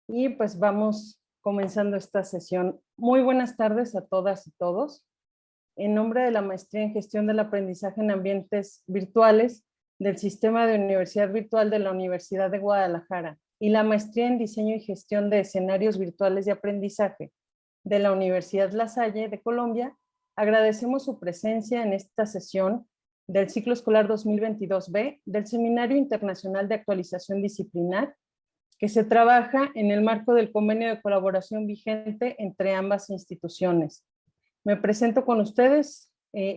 Y pues vamos comenzando esta sesión. Muy buenas tardes a todas y todos. En nombre de la Maestría en Gestión del Aprendizaje en Ambientes Virtuales del Sistema de Universidad Virtual de la Universidad de Guadalajara y la Maestría en Diseño y Gestión de Escenarios Virtuales de Aprendizaje de la Universidad La Salle de Colombia, agradecemos su presencia en esta sesión del ciclo escolar 2022B del Seminario Internacional de Actualización Disciplinar, que se trabaja en el marco del convenio de colaboración vigente entre ambas instituciones. Me presento con ustedes,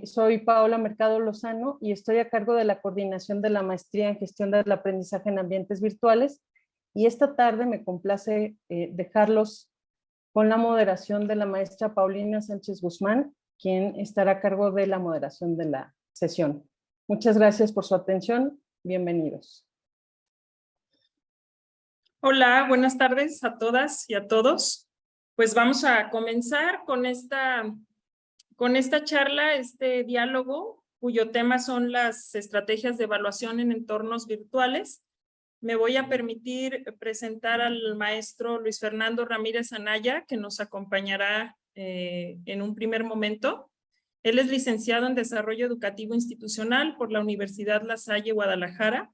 soy Paola Mercado Lozano y estoy a cargo de la coordinación de la Maestría en Gestión del Aprendizaje en Ambientes Virtuales, y esta tarde me complace dejarlos con la moderación de la maestra Paulina Sánchez Guzmán, quien estará a cargo de la moderación de la sesión. Muchas gracias por su atención. Bienvenidos. Hola, buenas tardes a todas y a todos. Pues vamos a comenzar con esta charla, este diálogo, cuyo tema son las estrategias de evaluación en entornos virtuales. Me voy a permitir presentar al maestro Luis Fernando Ramírez Anaya, que nos acompañará en un primer momento. Él es licenciado en Desarrollo Educativo Institucional por la Universidad La Salle, Guadalajara.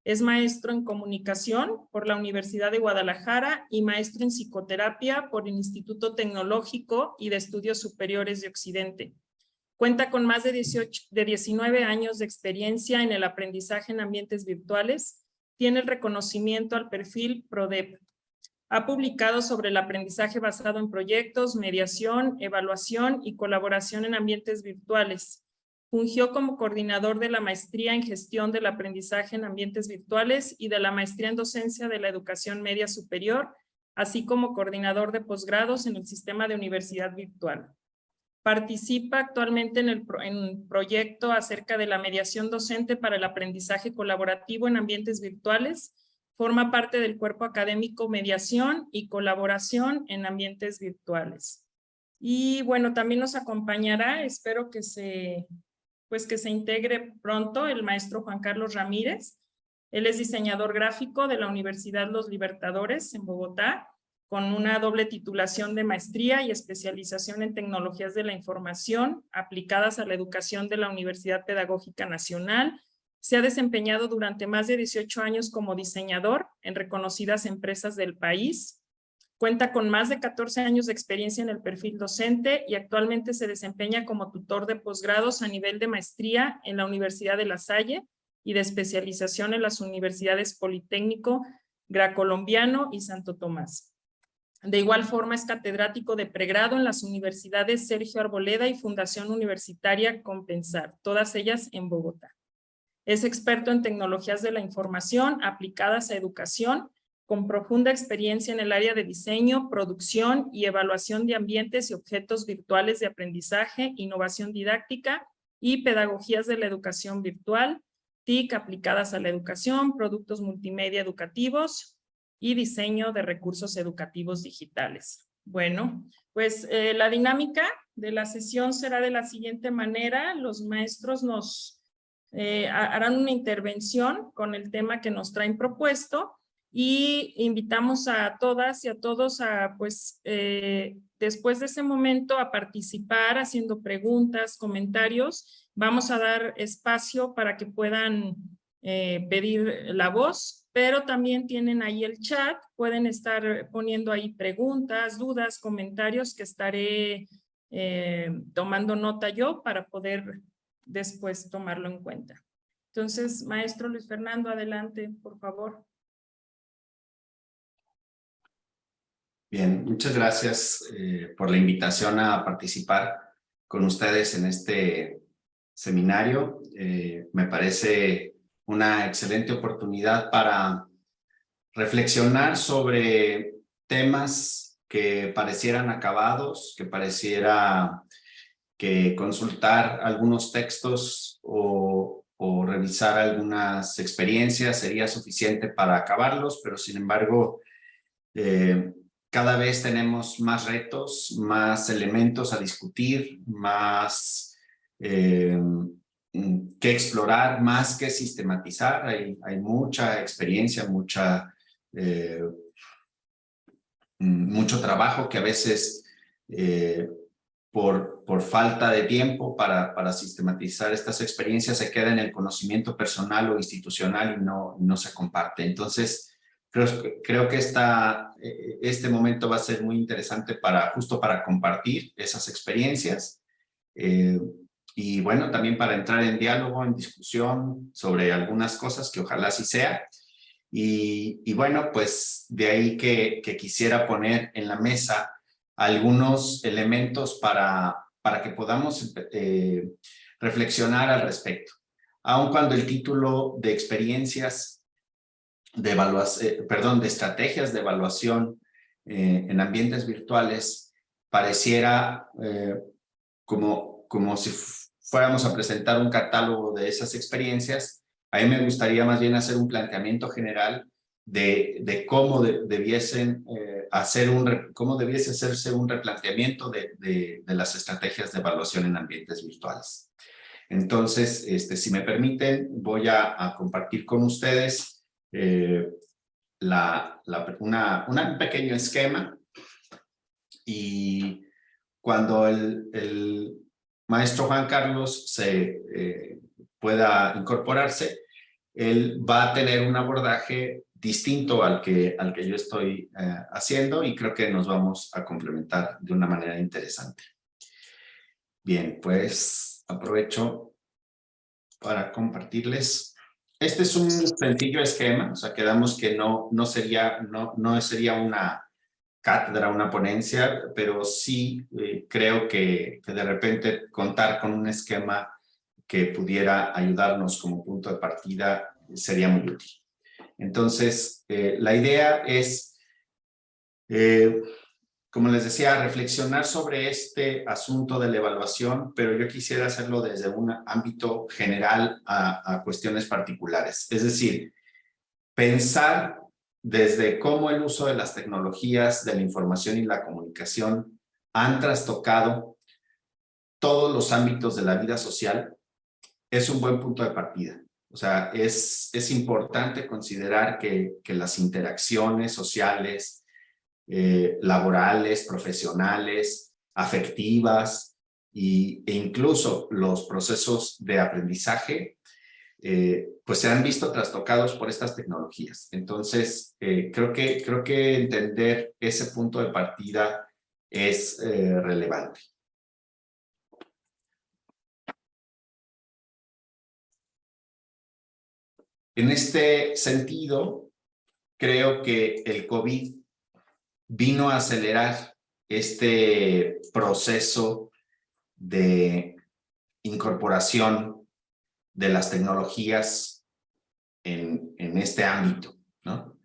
Es maestro en Comunicación por la Universidad de Guadalajara y maestro en Psicoterapia por el Instituto Tecnológico y de Estudios Superiores de Occidente. Cuenta con más de 19 años de experiencia en el aprendizaje en ambientes virtuales. Tiene el reconocimiento al perfil PRODEP. Ha publicado sobre el aprendizaje basado en proyectos, mediación, evaluación y colaboración en ambientes virtuales. Fungió como coordinador de la Maestría en Gestión del Aprendizaje en Ambientes Virtuales y de la Maestría en Docencia de la Educación Media Superior, así como coordinador de posgrados en el Sistema de Universidad Virtual. Participa actualmente en el proyecto acerca de la mediación docente para el aprendizaje colaborativo en ambientes virtuales. Forma parte del cuerpo académico Mediación y Colaboración en Ambientes Virtuales. Y bueno, también nos acompañará, espero que se integre pronto, el maestro Juan Carlos Ramírez. Él es diseñador gráfico de la Universidad Los Libertadores en Bogotá, con una doble titulación de maestría y especialización en tecnologías de la información aplicadas a la educación de la Universidad Pedagógica Nacional. Se ha desempeñado durante más de 18 años como diseñador en reconocidas empresas del país. Cuenta con más de 14 años de experiencia en el perfil docente y actualmente se desempeña como tutor de posgrados a nivel de maestría en la Universidad de La Salle y de especialización en las universidades Politécnico, Gracolombiano y Santo Tomás. De igual forma es catedrático de pregrado en las universidades Sergio Arboleda y Fundación Universitaria Compensar, todas ellas en Bogotá. Es experto en tecnologías de la información aplicadas a educación, con profunda experiencia en el área de diseño, producción y evaluación de ambientes y objetos virtuales de aprendizaje, innovación didáctica y pedagogías de la educación virtual, TIC aplicadas a la educación, productos multimedia educativos y diseño de recursos educativos digitales. Bueno, pues la dinámica de la sesión será de la siguiente manera. Los maestros nos harán una intervención con el tema que nos traen propuesto y invitamos a todas y a todos a, después de ese momento, a participar haciendo preguntas, comentarios. Vamos a dar espacio para que puedan pedir la voz, pero también tienen ahí el chat, pueden estar poniendo ahí preguntas, dudas, comentarios que estaré tomando nota yo para poder después tomarlo en cuenta. Entonces, maestro Luis Fernando, adelante, por favor. Bien, muchas gracias por la invitación a participar con ustedes en este seminario. Me parece una excelente oportunidad para reflexionar sobre temas que parecieran acabados, que pareciera que consultar algunos textos o revisar algunas experiencias sería suficiente para acabarlos, pero sin embargo, cada vez tenemos más retos, más elementos a discutir, más que explorar, más que sistematizar. Hay mucha experiencia, mucha mucho trabajo que a veces por falta de tiempo para sistematizar estas experiencias se queda en el conocimiento personal o institucional y no se comparte. Entonces, creo que este momento va a ser muy interesante justo para compartir esas experiencias y bueno, también para entrar en diálogo, en discusión sobre algunas cosas que ojalá sí sea. Y bueno, pues de ahí que quisiera poner en la mesa algunos elementos para que podamos reflexionar al respecto. Aun cuando el título de experiencias de evaluación, de estrategias de evaluación en ambientes virtuales pareciera como si fuéramos a presentar un catálogo de esas experiencias, a mí me gustaría más bien hacer un planteamiento general de cómo debiese hacerse un replanteamiento de las estrategias de evaluación en ambientes virtuales. Entonces, si me permiten, voy a compartir con ustedes un pequeño esquema y cuando el maestro Juan Carlos pueda incorporarse, él va a tener un abordaje distinto al que yo estoy haciendo y creo que nos vamos a complementar de una manera interesante. Bien, pues aprovecho para compartirles. Este es un sencillo esquema, o sea, quedamos que no sería una cátedra, una ponencia, pero sí creo que de repente contar con un esquema que pudiera ayudarnos como punto de partida sería muy útil. Entonces, la idea es, como les decía, reflexionar sobre este asunto de la evaluación, pero yo quisiera hacerlo desde un ámbito general a cuestiones particulares. Es decir, pensar desde cómo el uso de las tecnologías de la información y la comunicación han trastocado todos los ámbitos de la vida social es un buen punto de partida. O sea, es importante considerar que las interacciones sociales, laborales, profesionales, afectivas e incluso los procesos de aprendizaje pues se han visto trastocados por estas tecnologías. Entonces, creo que entender ese punto de partida es relevante. En este sentido, creo que el COVID vino a acelerar este proceso de incorporación de las tecnologías en este ámbito, ¿no?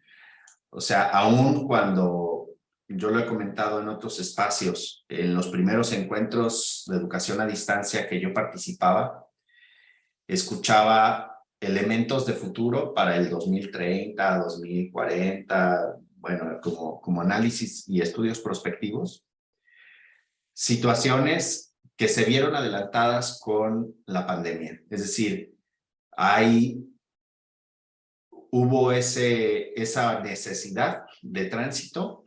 O sea, aún cuando yo lo he comentado en otros espacios, en los primeros encuentros de educación a distancia que yo participaba, escuchaba elementos de futuro para el 2030, 2040, bueno, como análisis y estudios prospectivos, situaciones que se vieron adelantadas con la pandemia. Es decir, hubo esa necesidad de tránsito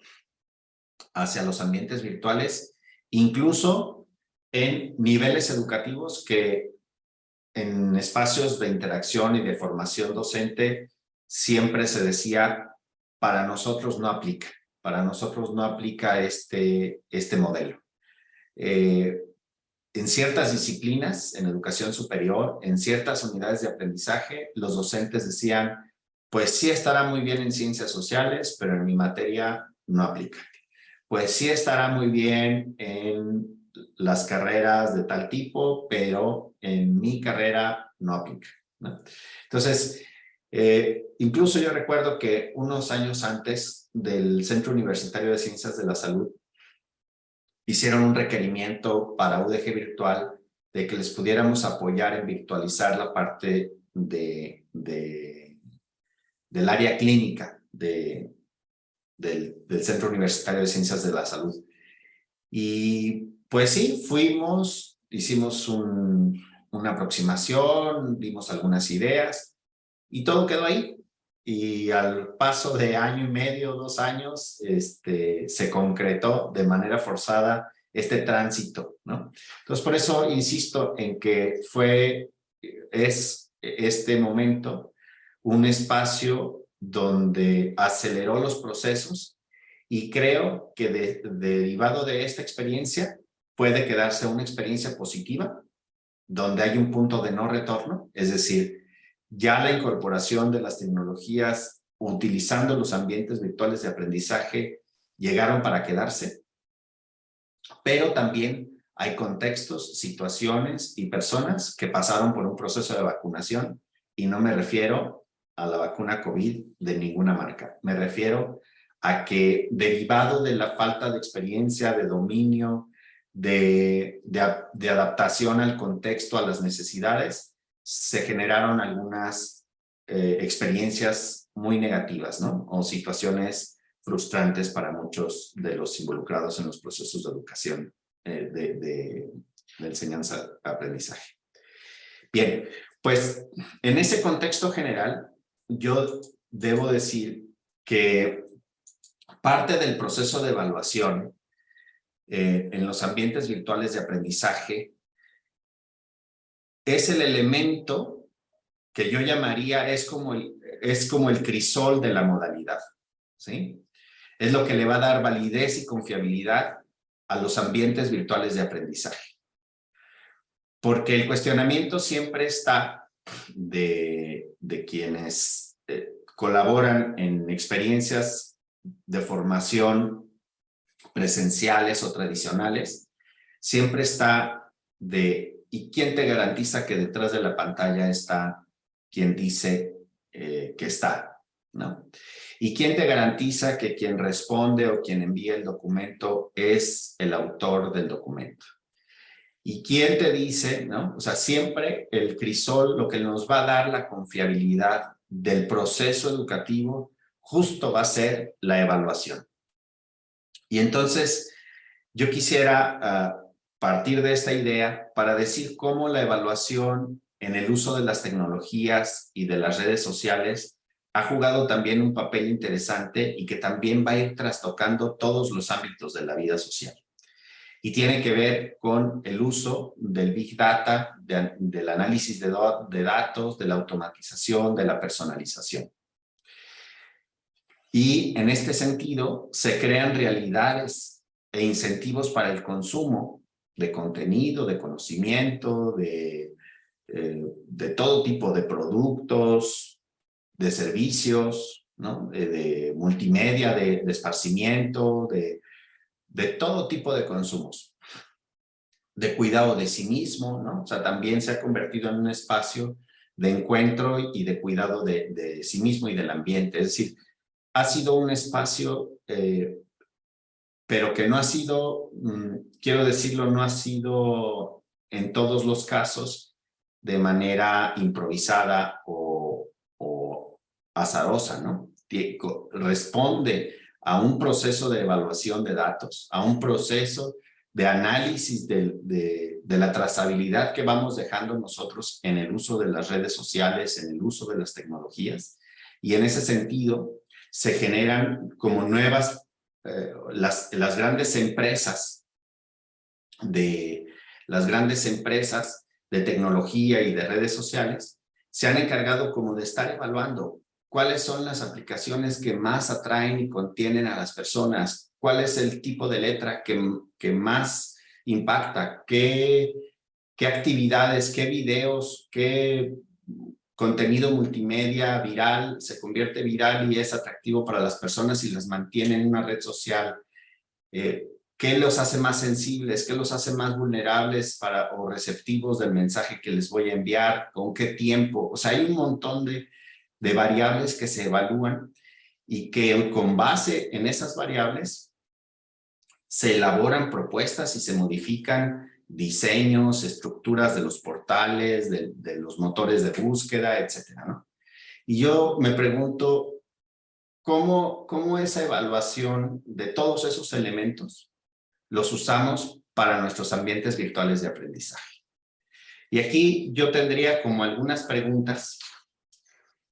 hacia los ambientes virtuales, incluso en niveles educativos que en espacios de interacción y de formación docente siempre se decía, para nosotros no aplica este modelo. En ciertas disciplinas, en educación superior, en ciertas unidades de aprendizaje, los docentes decían, pues sí estará muy bien en ciencias sociales, pero en mi materia no aplica. Pues sí estará muy bien en las carreras de tal tipo, pero en mi carrera no aplica, ¿no? Entonces, incluso yo recuerdo que unos años antes del Centro Universitario de Ciencias de la Salud hicieron un requerimiento para UDG Virtual de que les pudiéramos apoyar en virtualizar la parte del área clínica del Centro Universitario de Ciencias de la Salud. Y pues sí, fuimos, hicimos una aproximación, dimos algunas ideas y todo quedó ahí. y al paso de año y medio, 2 años, se concretó de manera forzada este tránsito, ¿no? Entonces, por eso insisto en que es este momento un espacio donde aceleró los procesos y creo que derivado de esta experiencia puede quedarse una experiencia positiva donde hay un punto de no retorno, es decir, ya la incorporación de las tecnologías utilizando los ambientes virtuales de aprendizaje llegaron para quedarse, pero también hay contextos, situaciones y personas que pasaron por un proceso de vacunación y no me refiero a la vacuna COVID de ninguna marca. Me refiero a que derivado de la falta de experiencia, de dominio, de adaptación al contexto, a las necesidades, se generaron algunas experiencias muy negativas, ¿no? O situaciones frustrantes para muchos de los involucrados en los procesos de educación, de enseñanza-aprendizaje. Bien, pues en ese contexto general, yo debo decir que parte del proceso de evaluación en los ambientes virtuales de aprendizaje es el elemento que yo llamaría, es como el crisol de la modalidad, ¿sí? Es lo que le va a dar validez y confiabilidad a los ambientes virtuales de aprendizaje. Porque el cuestionamiento siempre está de quienes colaboran en experiencias de formación presenciales o tradicionales, siempre está ¿y quién te garantiza que detrás de la pantalla está quien dice que está, ¿no? ¿Y quién te garantiza que quien responde o quien envía el documento es el autor del documento? ¿Y quién te dice, no? O sea, siempre el crisol, lo que nos va a dar la confiabilidad del proceso educativo, justo va a ser la evaluación. Y entonces, yo quisiera partir de esta idea para decir cómo la evaluación en el uso de las tecnologías y de las redes sociales ha jugado también un papel interesante y que también va a ir trastocando todos los ámbitos de la vida social. Y tiene que ver con el uso del Big Data, del análisis de datos, de la automatización, de la personalización. Y en este sentido se crean realidades e incentivos para el consumo de contenido, de conocimiento, de todo tipo de productos, de servicios, ¿no? De multimedia, de esparcimiento, de todo tipo de consumos, de cuidado de sí mismo, ¿no? O sea, también se ha convertido en un espacio de encuentro y de cuidado de sí mismo y del ambiente. Es decir, ha sido un espacio, pero que no ha sido, quiero decirlo, no ha sido en todos los casos de manera improvisada o azarosa, ¿no? Responde a un proceso de evaluación de datos, a un proceso de análisis de la trazabilidad que vamos dejando nosotros en el uso de las redes sociales, en el uso de las tecnologías. Y en ese sentido se generan como nuevas, las grandes empresas de tecnología y de redes sociales se han encargado como de estar evaluando cuáles son las aplicaciones que más atraen y contienen a las personas, cuál es el tipo de letra que más impacta, qué actividades, qué videos, qué contenido multimedia viral se convierte viral y es atractivo para las personas y las mantiene en una red social. ¿Qué los hace más sensibles? ¿Qué los hace más vulnerables o receptivos del mensaje que les voy a enviar? ¿Con qué tiempo? O sea, hay un montón de variables que se evalúan y que con base en esas variables se elaboran propuestas y se modifican diseños, estructuras de los portales, de los motores de búsqueda, etcétera, ¿no? Y yo me pregunto, ¿cómo esa evaluación de todos esos elementos los usamos para nuestros ambientes virtuales de aprendizaje? Y aquí yo tendría como algunas preguntas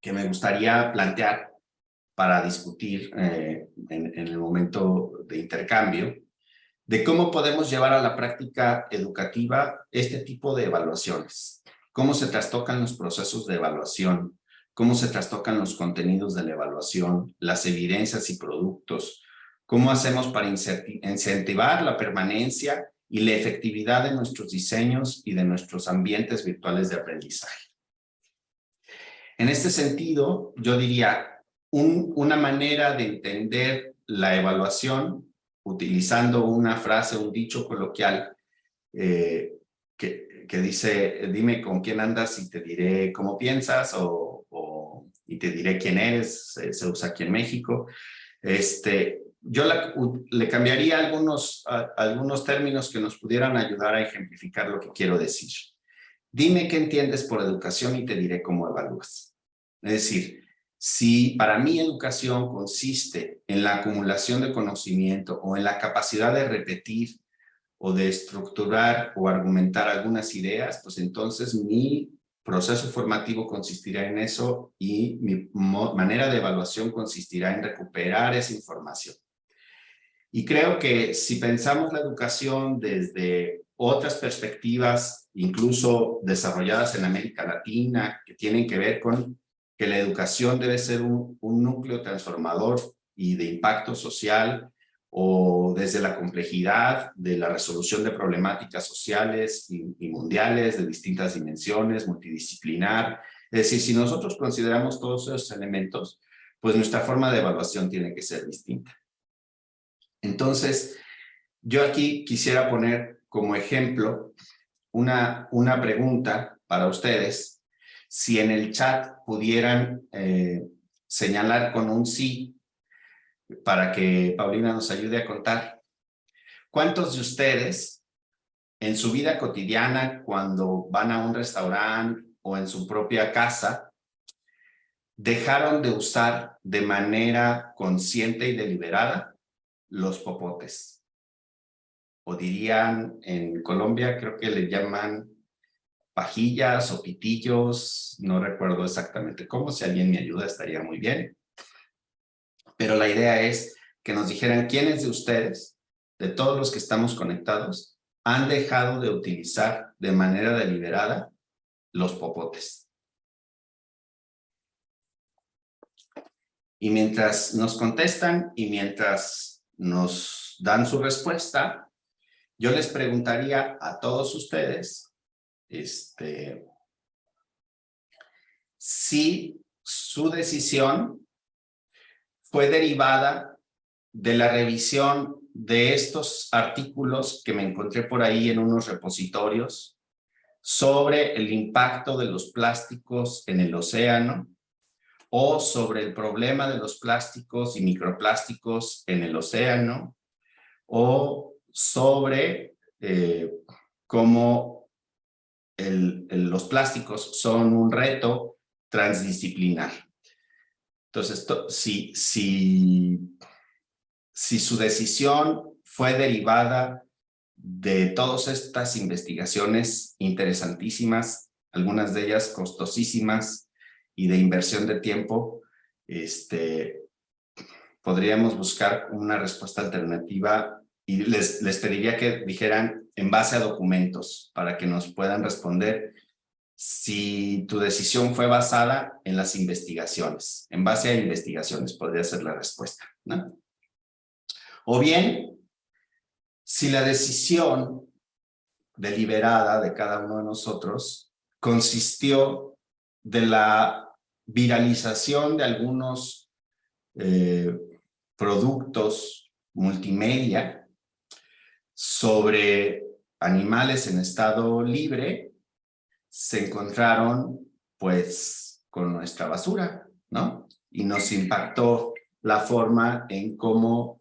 que me gustaría plantear para discutir en el momento de intercambio, de cómo podemos llevar a la práctica educativa este tipo de evaluaciones. Cómo se trastocan los procesos de evaluación, cómo se trastocan los contenidos de la evaluación, las evidencias y productos, cómo hacemos para incentivar la permanencia y la efectividad de nuestros diseños y de nuestros ambientes virtuales de aprendizaje. En este sentido, yo diría, una manera de entender la evaluación, utilizando una frase, un dicho coloquial que dice, dime con quién andas y te diré cómo piensas, y te diré quién eres, se usa aquí en México. Yo le cambiaría algunos términos que nos pudieran ayudar a ejemplificar lo que quiero decir. Dime qué entiendes por educación y te diré cómo evalúas. Es decir, si para mí educación consiste en la acumulación de conocimiento o en la capacidad de repetir o de estructurar o argumentar algunas ideas, pues entonces mi proceso formativo consistirá en eso y mi manera de evaluación consistirá en recuperar esa información. Y creo que si pensamos la educación desde otras perspectivas, incluso desarrolladas en América Latina, que tienen que ver con que la educación debe ser un núcleo transformador y de impacto social, o desde la complejidad de la resolución de problemáticas sociales y mundiales de distintas dimensiones, multidisciplinar. Es decir, si nosotros consideramos todos esos elementos, pues nuestra forma de evaluación tiene que ser distinta. Entonces, yo aquí quisiera poner como ejemplo una pregunta para ustedes. Si en el chat pudieran señalar con un sí, para que Paulina nos ayude a contar. ¿Cuántos de ustedes en su vida cotidiana, cuando van a un restaurante o en su propia casa, dejaron de usar de manera consciente y deliberada los popotes? O dirían en Colombia, creo que le llaman pajillas o pitillos, no recuerdo exactamente cómo, si alguien me ayuda estaría muy bien. Pero la idea es que nos dijeran quiénes de ustedes, de todos los que estamos conectados, han dejado de utilizar de manera deliberada los popotes. Y mientras nos contestan y mientras nos dan su respuesta, yo les preguntaría a todos ustedes si su decisión fue derivada de la revisión de estos artículos que me encontré por ahí en unos repositorios sobre el impacto de los plásticos en el océano, o sobre el problema de los plásticos y microplásticos en el océano, o sobre cómo los plásticos son un reto transdisciplinar. Entonces, si su decisión fue derivada de todas estas investigaciones interesantísimas, algunas de ellas costosísimas y de inversión de tiempo, podríamos buscar una respuesta alternativa y les pediría que dijeran en base a documentos para que nos puedan responder si tu decisión fue basada en las investigaciones. En base a investigaciones podría ser la respuesta, ¿no? O bien, si la decisión deliberada de cada uno de nosotros consistió de la viralización de algunos productos multimedia sobre animales en estado libre, se encontraron pues con nuestra basura, ¿no? Y nos impactó la forma en cómo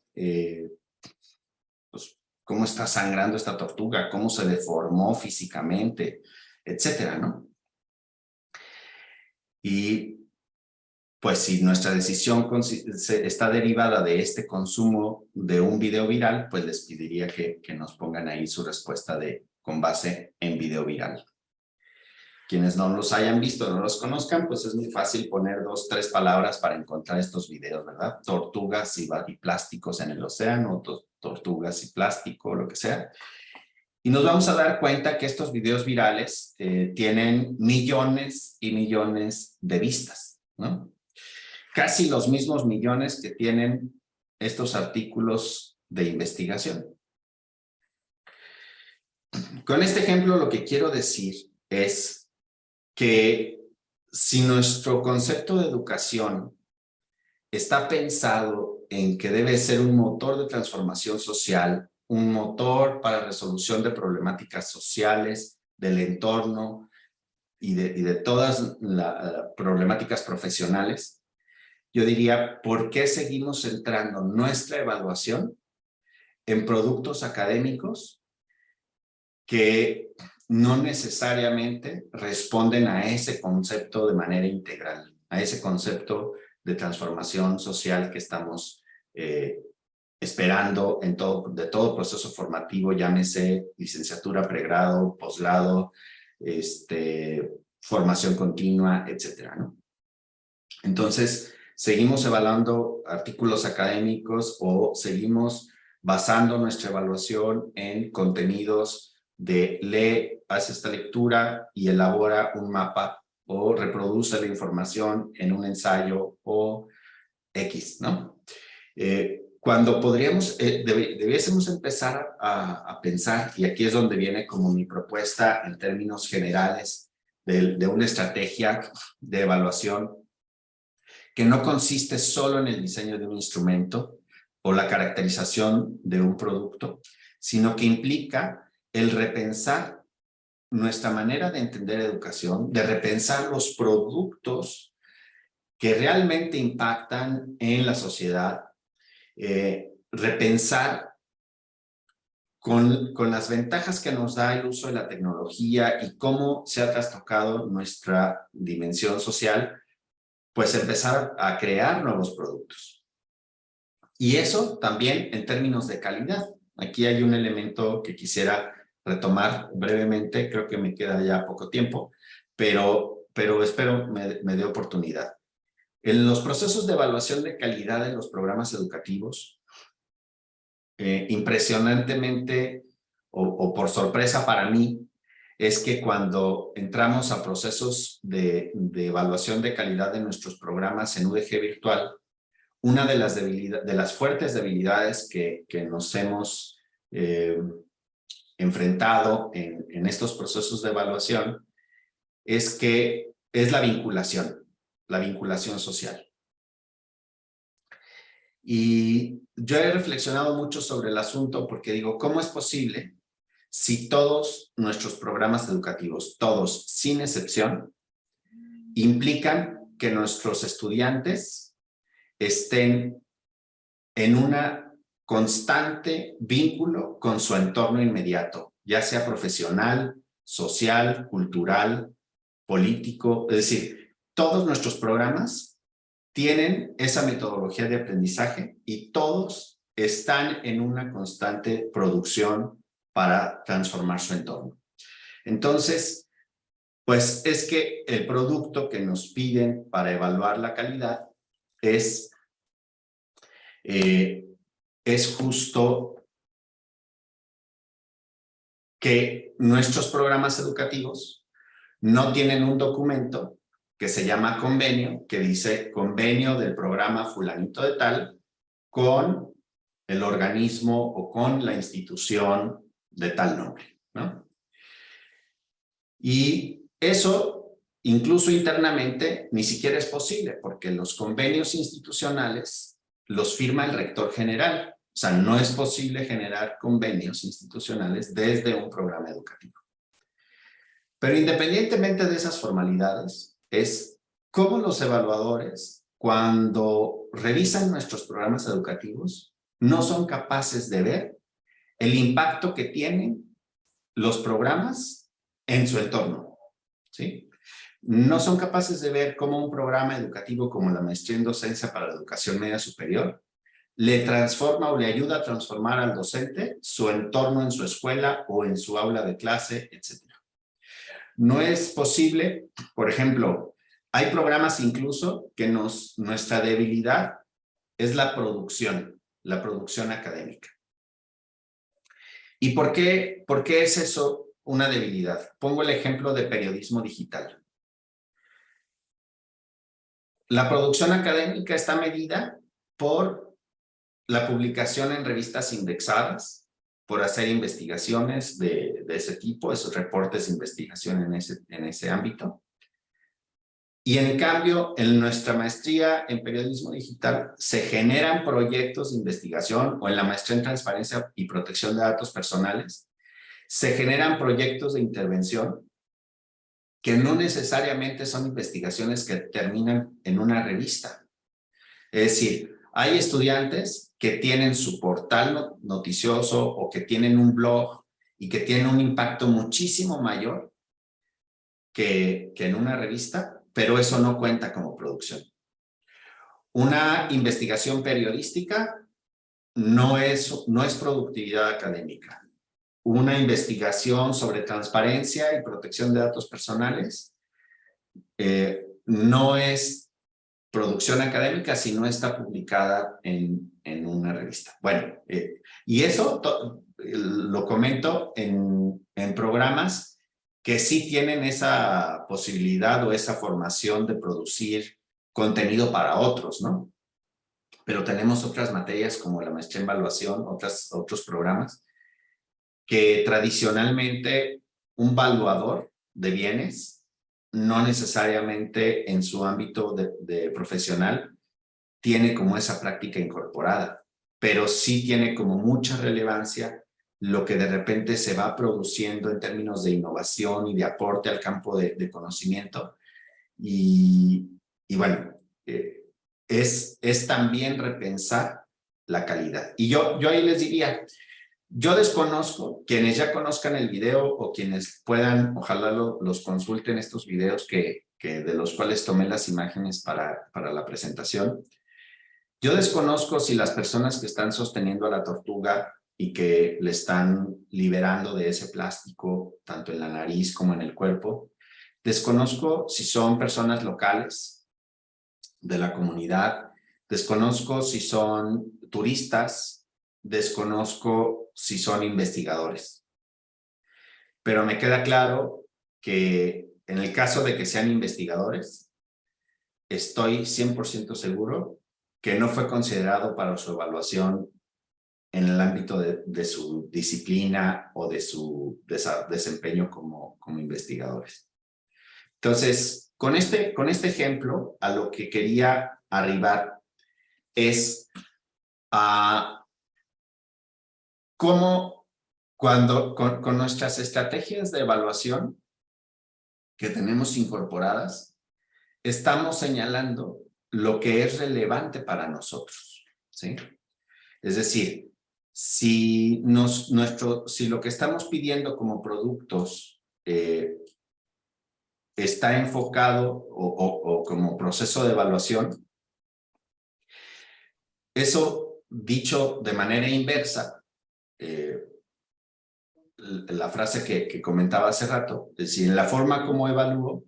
cómo está sangrando esta tortuga, cómo se deformó físicamente, etcétera, ¿no? Y pues si nuestra decisión está derivada de este consumo de un video viral, pues les pediría que nos pongan ahí su respuesta con base en video viral. quienes no los hayan visto, no los conozcan, pues es muy fácil poner 2, 3 palabras para encontrar estos videos, ¿verdad? Tortugas y plásticos en el océano, tortugas y plástico, lo que sea. Y nos vamos a dar cuenta que estos videos virales tienen millones y millones de vistas, ¿no? Casi los mismos millones que tienen estos artículos de investigación. Con este ejemplo lo que quiero decir es que si nuestro concepto de educación está pensado en que debe ser un motor de transformación social, un motor para resolución de problemáticas sociales, del entorno y de todas las problemáticas profesionales, yo diría, ¿por qué seguimos centrando nuestra evaluación en productos académicos que no necesariamente responden a ese concepto de manera integral, a ese concepto de transformación social que estamos esperando de todo proceso formativo, llámese licenciatura, pregrado, posgrado, formación continua, etcétera, ¿no? Entonces, seguimos evaluando artículos académicos o seguimos basando nuestra evaluación en contenidos de lee, hace esta lectura y elabora un mapa o reproduce la información en un ensayo o X, ¿no? Cuando debiésemos empezar a pensar, y aquí es donde viene como mi propuesta en términos generales de una estrategia de evaluación que no consiste solo en el diseño de un instrumento o la caracterización de un producto, sino que implica el repensar nuestra manera de entender educación, de repensar los productos que realmente impactan en la sociedad, repensar con las ventajas que nos da el uso de la tecnología y cómo se ha trastocado nuestra dimensión social, pues empezar a crear nuevos productos. Y eso también en términos de calidad. Aquí hay un elemento que quisiera retomar brevemente, creo que me queda ya poco tiempo, pero espero me dé oportunidad. En los procesos de evaluación de calidad en los programas educativos, impresionantemente o por sorpresa para mí, es que cuando entramos a procesos de evaluación de calidad de nuestros programas en UDG Virtual, una de las fuertes debilidades que nos hemos enfrentado en estos procesos de evaluación es la vinculación social. Y yo he reflexionado mucho sobre el asunto porque digo, ¿cómo es posible si todos nuestros programas educativos, todos sin excepción, implican que nuestros estudiantes estén en una constante vínculo con su entorno inmediato, ya sea profesional, social, cultural, político? Es decir, todos nuestros programas tienen esa metodología de aprendizaje y todos están en una constante producción para transformar su entorno. Entonces, pues es que el producto que nos piden para evaluar la calidad es justo que nuestros programas educativos no tienen un documento que se llama convenio, que dice convenio del programa fulanito de tal con el organismo o con la institución de tal nombre, ¿no? Y eso, incluso internamente, ni siquiera es posible, porque los convenios institucionales los firma el rector general. O sea, no es posible generar convenios institucionales desde un programa educativo. Pero independientemente de esas formalidades, es cómo los evaluadores, cuando revisan nuestros programas educativos, no son capaces de ver el impacto que tienen los programas en su entorno, ¿sí? No son capaces de ver cómo un programa educativo como la Maestría en Docencia para la Educación Media Superior le transforma o le ayuda a transformar al docente su entorno en su escuela o en su aula de clase, etc. No es posible, por ejemplo, hay programas incluso que nuestra debilidad es la producción académica. ¿Y por qué es eso una debilidad? Pongo el ejemplo de periodismo digital. La producción académica está medida por la publicación en revistas indexadas, por hacer investigaciones de ese tipo, esos reportes de investigación en ese ámbito. Y en cambio, en nuestra maestría en periodismo digital se generan proyectos de investigación, o en la maestría en transparencia y protección de datos personales, se generan proyectos de intervención que no necesariamente son investigaciones que terminan en una revista. Es decir, hay estudiantes que tienen su portal noticioso o que tienen un blog y que tienen un impacto muchísimo mayor que en una revista, pero eso no cuenta como producción. Una investigación periodística no es productividad académica. Una investigación sobre transparencia y protección de datos personales no es producción académica si no está publicada en una revista. Bueno, y eso lo comento en programas que sí tienen esa posibilidad o esa formación de producir contenido para otros, ¿no? Pero tenemos otras materias como la maestría en evaluación, otros programas, que tradicionalmente un valuador de bienes, no necesariamente en su ámbito de profesional, tiene como esa práctica incorporada, pero sí tiene como mucha relevancia lo que de repente se va produciendo en términos de innovación y de aporte al campo de conocimiento. Y bueno, es también repensar la calidad. Y yo ahí les diría, yo desconozco, quienes ya conozcan el video o quienes puedan, ojalá los consulten estos videos de los cuales tomé las imágenes para la presentación. Yo desconozco si las personas que están sosteniendo a la tortuga y que le están liberando de ese plástico, tanto en la nariz como en el cuerpo, desconozco si son personas locales de la comunidad, desconozco si son turistas, desconozco si son investigadores. Pero me queda claro que en el caso de que sean investigadores, estoy 100% seguro que no fue considerado para su evaluación en el ámbito de su disciplina o de su desempeño como investigadores. Entonces, con este ejemplo, a lo que quería arribar es a cómo cuando con nuestras estrategias de evaluación que tenemos incorporadas, estamos señalando lo que es relevante para nosotros, ¿sí? Es decir, si lo que estamos pidiendo como productos está enfocado o como proceso de evaluación, eso dicho de manera inversa, la frase que comentaba hace rato, es decir, en la forma como evalúo,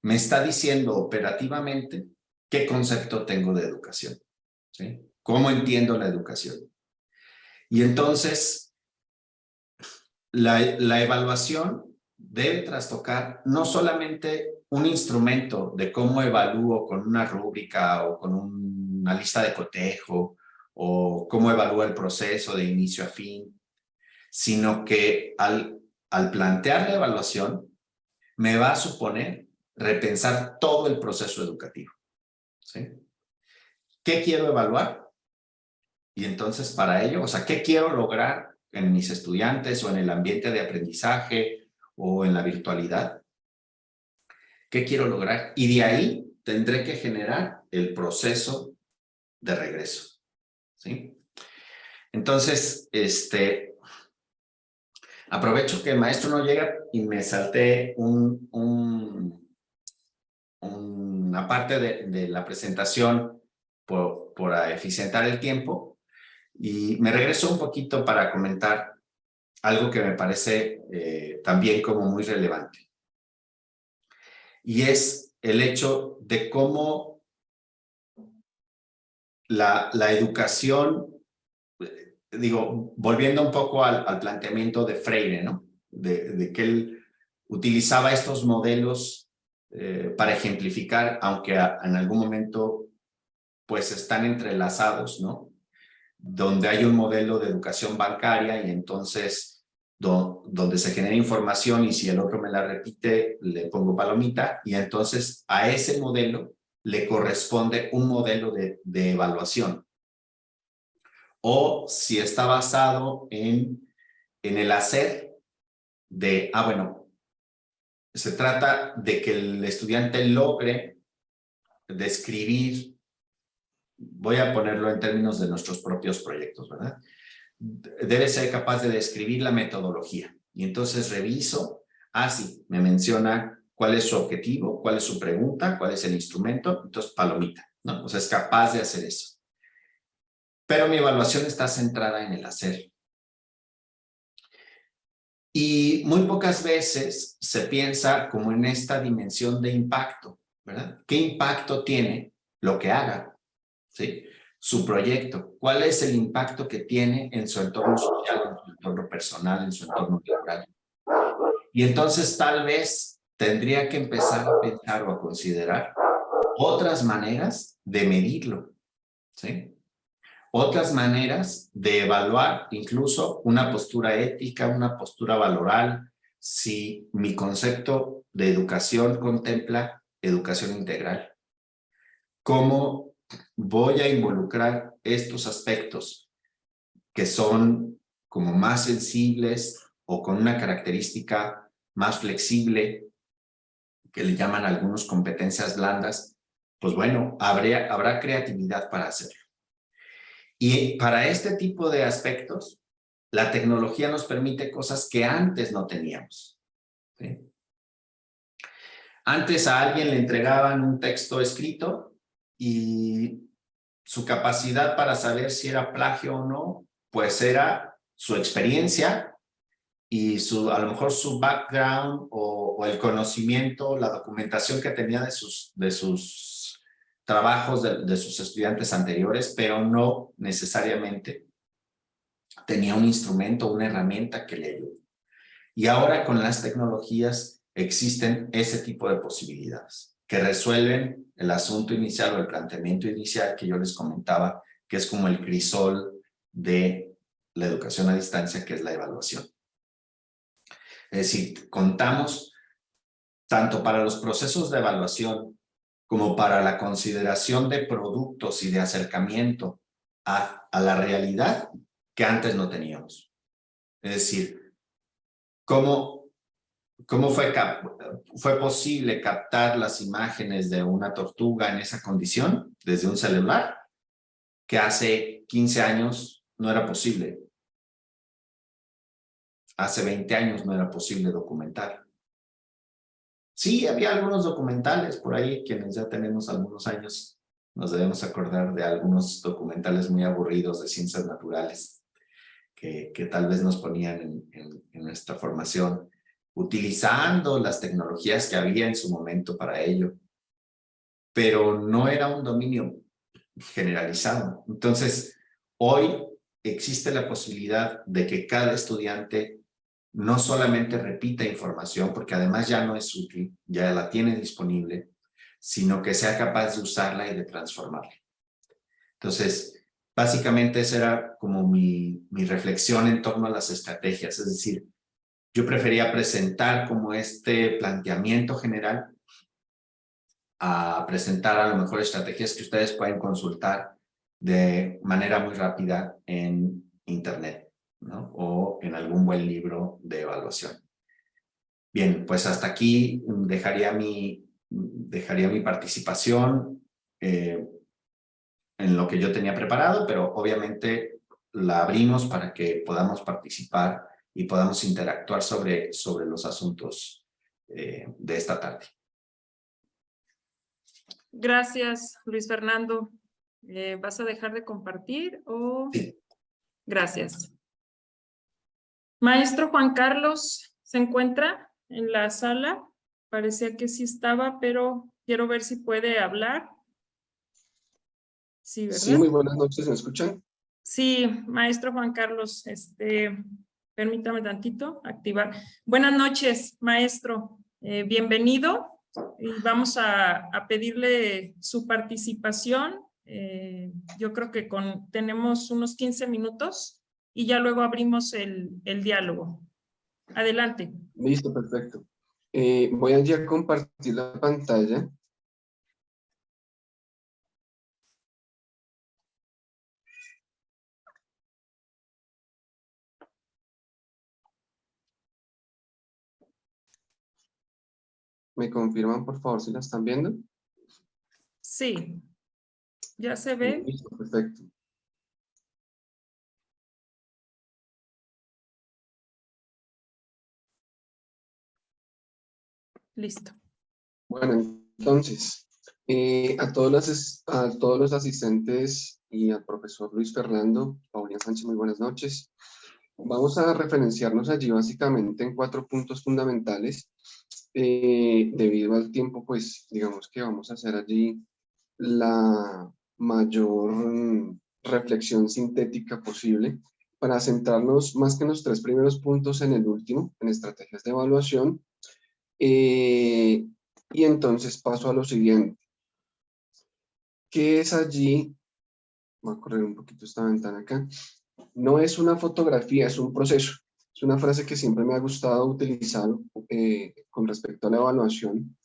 me está diciendo operativamente qué concepto tengo de educación, ¿sí? ¿Cómo entiendo la educación? Y entonces, la evaluación debe trastocar no solamente un instrumento de cómo evalúo con una rúbrica o con una lista de cotejo o cómo evalúo el proceso de inicio a fin, sino que al plantear la evaluación me va a suponer repensar todo el proceso educativo, ¿sí? ¿Qué quiero evaluar? Y entonces para ello, o sea, ¿qué quiero lograr en mis estudiantes o en el ambiente de aprendizaje o en la virtualidad? ¿Qué quiero lograr? Y de ahí tendré que generar el proceso de regreso, ¿sí? Entonces, aprovecho que el maestro no llega y me salté una parte de la presentación por eficientar el tiempo y me regreso un poquito para comentar algo que me parece también como muy relevante. y es el hecho de cómo la educación, digo, volviendo un poco al planteamiento de Freire, ¿no? De que él utilizaba estos modelos para ejemplificar, aunque en algún momento pues están entrelazados, ¿no? Donde hay un modelo de educación bancaria y entonces donde se genera información y si el otro me la repite, le pongo palomita y entonces a ese modelo le corresponde un modelo de evaluación. O si está basado en el hacer de, bueno, se trata de que el estudiante logre describir, voy a ponerlo en términos de nuestros propios proyectos, ¿verdad? Debe ser capaz de describir la metodología. Y entonces reviso, sí, me menciona cuál es su objetivo, cuál es su pregunta, cuál es el instrumento, entonces palomita, ¿no? O sea, es capaz de hacer eso. Pero mi evaluación está centrada en el hacer. Y muy pocas veces se piensa como en esta dimensión de impacto, ¿verdad? ¿Qué impacto tiene lo que haga? ¿Sí? Su proyecto. ¿Cuál es el impacto que tiene en su entorno social, en su entorno personal, en su entorno laboral? Y entonces tal vez tendría que empezar a pensar o a considerar otras maneras de medirlo, ¿sí? Otras maneras de evaluar incluso una postura ética, una postura valoral, si mi concepto de educación contempla educación integral. ¿Cómo voy a involucrar estos aspectos que son como más sensibles o con una característica más flexible, que le llaman algunos competencias blandas? Pues bueno, habrá creatividad para hacerlo. Y para este tipo de aspectos, la tecnología nos permite cosas que antes no teníamos, ¿sí? Antes a alguien le entregaban un texto escrito y su capacidad para saber si era plagio o no, pues era su experiencia y a lo mejor su background o el conocimiento, la documentación que tenía de sus trabajos de sus estudiantes anteriores, pero no necesariamente tenía un instrumento, una herramienta que le ayude. Y ahora con las tecnologías existen ese tipo de posibilidades que resuelven el asunto inicial o el planteamiento inicial que yo les comentaba, que es como el crisol de la educación a distancia, que es la evaluación. Es decir, contamos tanto para los procesos de evaluación como para la consideración de productos y de acercamiento a la realidad que antes no teníamos. Es decir, ¿cómo fue posible captar las imágenes de una tortuga en esa condición desde un celular? Que hace 15 años no era posible. Hace 20 años no era posible documentar. Sí, había algunos documentales por ahí, quienes ya tenemos algunos años, nos debemos acordar de algunos documentales muy aburridos de ciencias naturales que tal vez nos ponían en nuestra formación, utilizando las tecnologías que había en su momento para ello, pero no era un dominio generalizado. Entonces, hoy existe la posibilidad de que cada estudiante no solamente repita información, porque además ya no es útil, ya la tiene disponible, sino que sea capaz de usarla y de transformarla. Entonces, básicamente esa era como mi reflexión en torno a las estrategias, es decir, yo prefería presentar como este planteamiento general a presentar a lo mejor estrategias que ustedes pueden consultar de manera muy rápida en internet, ¿no? O en algún buen libro de evaluación. Bien, pues hasta aquí dejaría mi participación en lo que yo tenía preparado, pero obviamente la abrimos para que podamos participar y podamos interactuar sobre los asuntos de esta tarde. Gracias, Luis Fernando. ¿Vas a dejar de compartir o...? Sí. Gracias. Maestro Juan Carlos, ¿se encuentra en la sala? Parecía que sí estaba, pero quiero ver si puede hablar. Sí, ¿verdad? Sí, muy buenas noches, ¿me escuchan? Sí, maestro Juan Carlos, permítame tantito activar. Buenas noches, maestro. Bienvenido y vamos a pedirle su participación. Yo creo que tenemos unos 15 minutos y ya luego abrimos el diálogo. Adelante. Listo, perfecto. Voy a ya compartir la pantalla. ¿Me confirman, por favor, si la están viendo? Sí, ya se ve. Listo, perfecto. Listo. Bueno, entonces, a todos los asistentes y al profesor Luis Fernando, Paulina Sánchez, muy buenas noches. Vamos a referenciarnos allí básicamente en 4 puntos fundamentales. Debido al tiempo, pues, digamos que vamos a hacer allí la mayor reflexión sintética posible para centrarnos más que en los 3 primeros puntos en el último, en estrategias de evaluación. Y entonces paso a lo siguiente. ¿Qué es allí? Voy a correr un poquito esta ventana acá. No es una fotografía, es un proceso. Es una frase que siempre me ha gustado utilizar con respecto a la evaluación.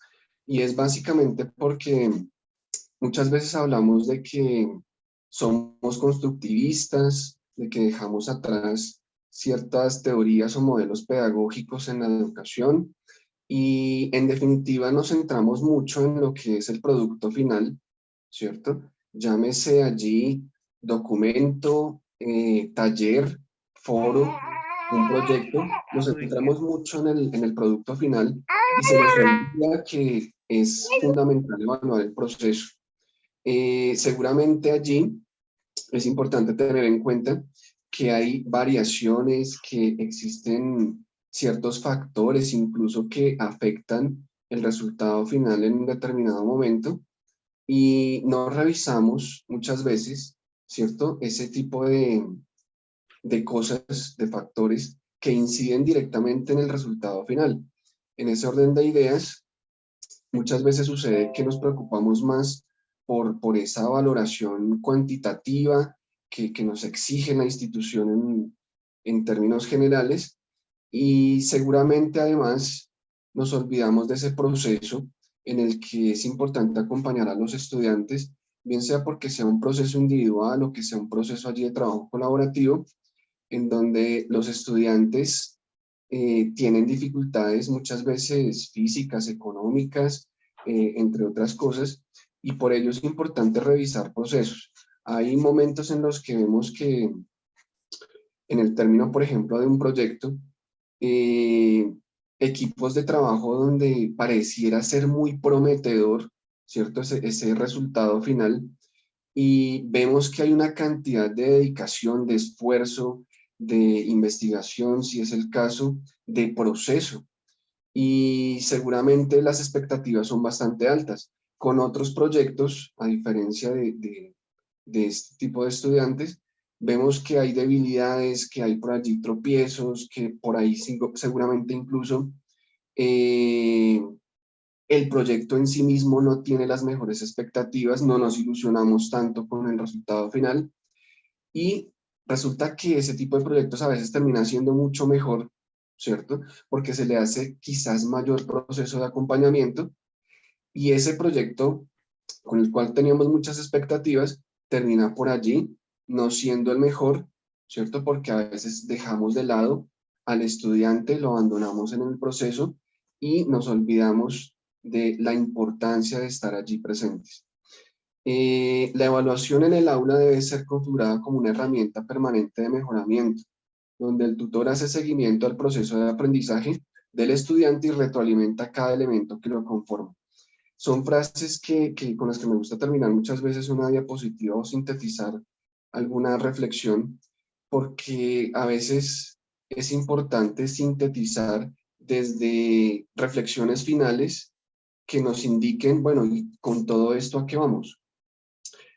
Y es básicamente porque muchas veces hablamos de que somos constructivistas, de que dejamos atrás ciertas teorías o modelos pedagógicos en la educación y en definitiva nos centramos mucho en lo que es el producto final, ¿cierto? Llámese allí documento, taller, foro, un proyecto, nos centramos mucho en el producto final y se nos olvida que es fundamental evaluar el proceso. Seguramente allí es importante tener en cuenta que hay variaciones, que existen ciertos factores incluso que afectan el resultado final en un determinado momento y no revisamos muchas veces, ¿cierto? Ese tipo de cosas, de factores que inciden directamente en el resultado final. En ese orden de ideas, muchas veces sucede que nos preocupamos más por esa valoración cuantitativa que nos exige la institución en términos generales y seguramente además nos olvidamos de ese proceso en el que es importante acompañar a los estudiantes, bien sea porque sea un proceso individual o que sea un proceso allí de trabajo colaborativo, en donde los estudiantes tienen dificultades muchas veces físicas, económicas, entre otras cosas, y por ello es importante revisar procesos. Hay momentos en los que vemos que en el término, por ejemplo, de un proyecto, equipos de trabajo donde pareciera ser muy prometedor, ¿cierto? Ese resultado final, y vemos que hay una cantidad de dedicación, de esfuerzo, de investigación, si es el caso, de proceso. Y seguramente las expectativas son bastante altas. Con otros proyectos, a diferencia de este tipo de estudiantes, vemos que hay debilidades, que hay por allí tropiezos, que por ahí seguramente incluso el proyecto en sí mismo no tiene las mejores expectativas, no nos ilusionamos tanto con el resultado final y resulta que ese tipo de proyectos a veces termina siendo mucho mejor, ¿cierto? Porque se le hace quizás mayor proceso de acompañamiento y ese proyecto con el cual teníamos muchas expectativas termina por allí no siendo el mejor, ¿cierto? Porque a veces dejamos de lado al estudiante, lo abandonamos en el proceso y nos olvidamos de la importancia de estar allí presentes. La evaluación en el aula debe ser configurada como una herramienta permanente de mejoramiento, donde el tutor hace seguimiento al proceso de aprendizaje del estudiante y retroalimenta cada elemento que lo conforma. Son frases con las que me gusta terminar muchas veces una diapositiva o sintetizar alguna reflexión, porque a veces es importante sintetizar desde reflexiones finales que nos indiquen, bueno, y con todo esto, ¿a qué vamos?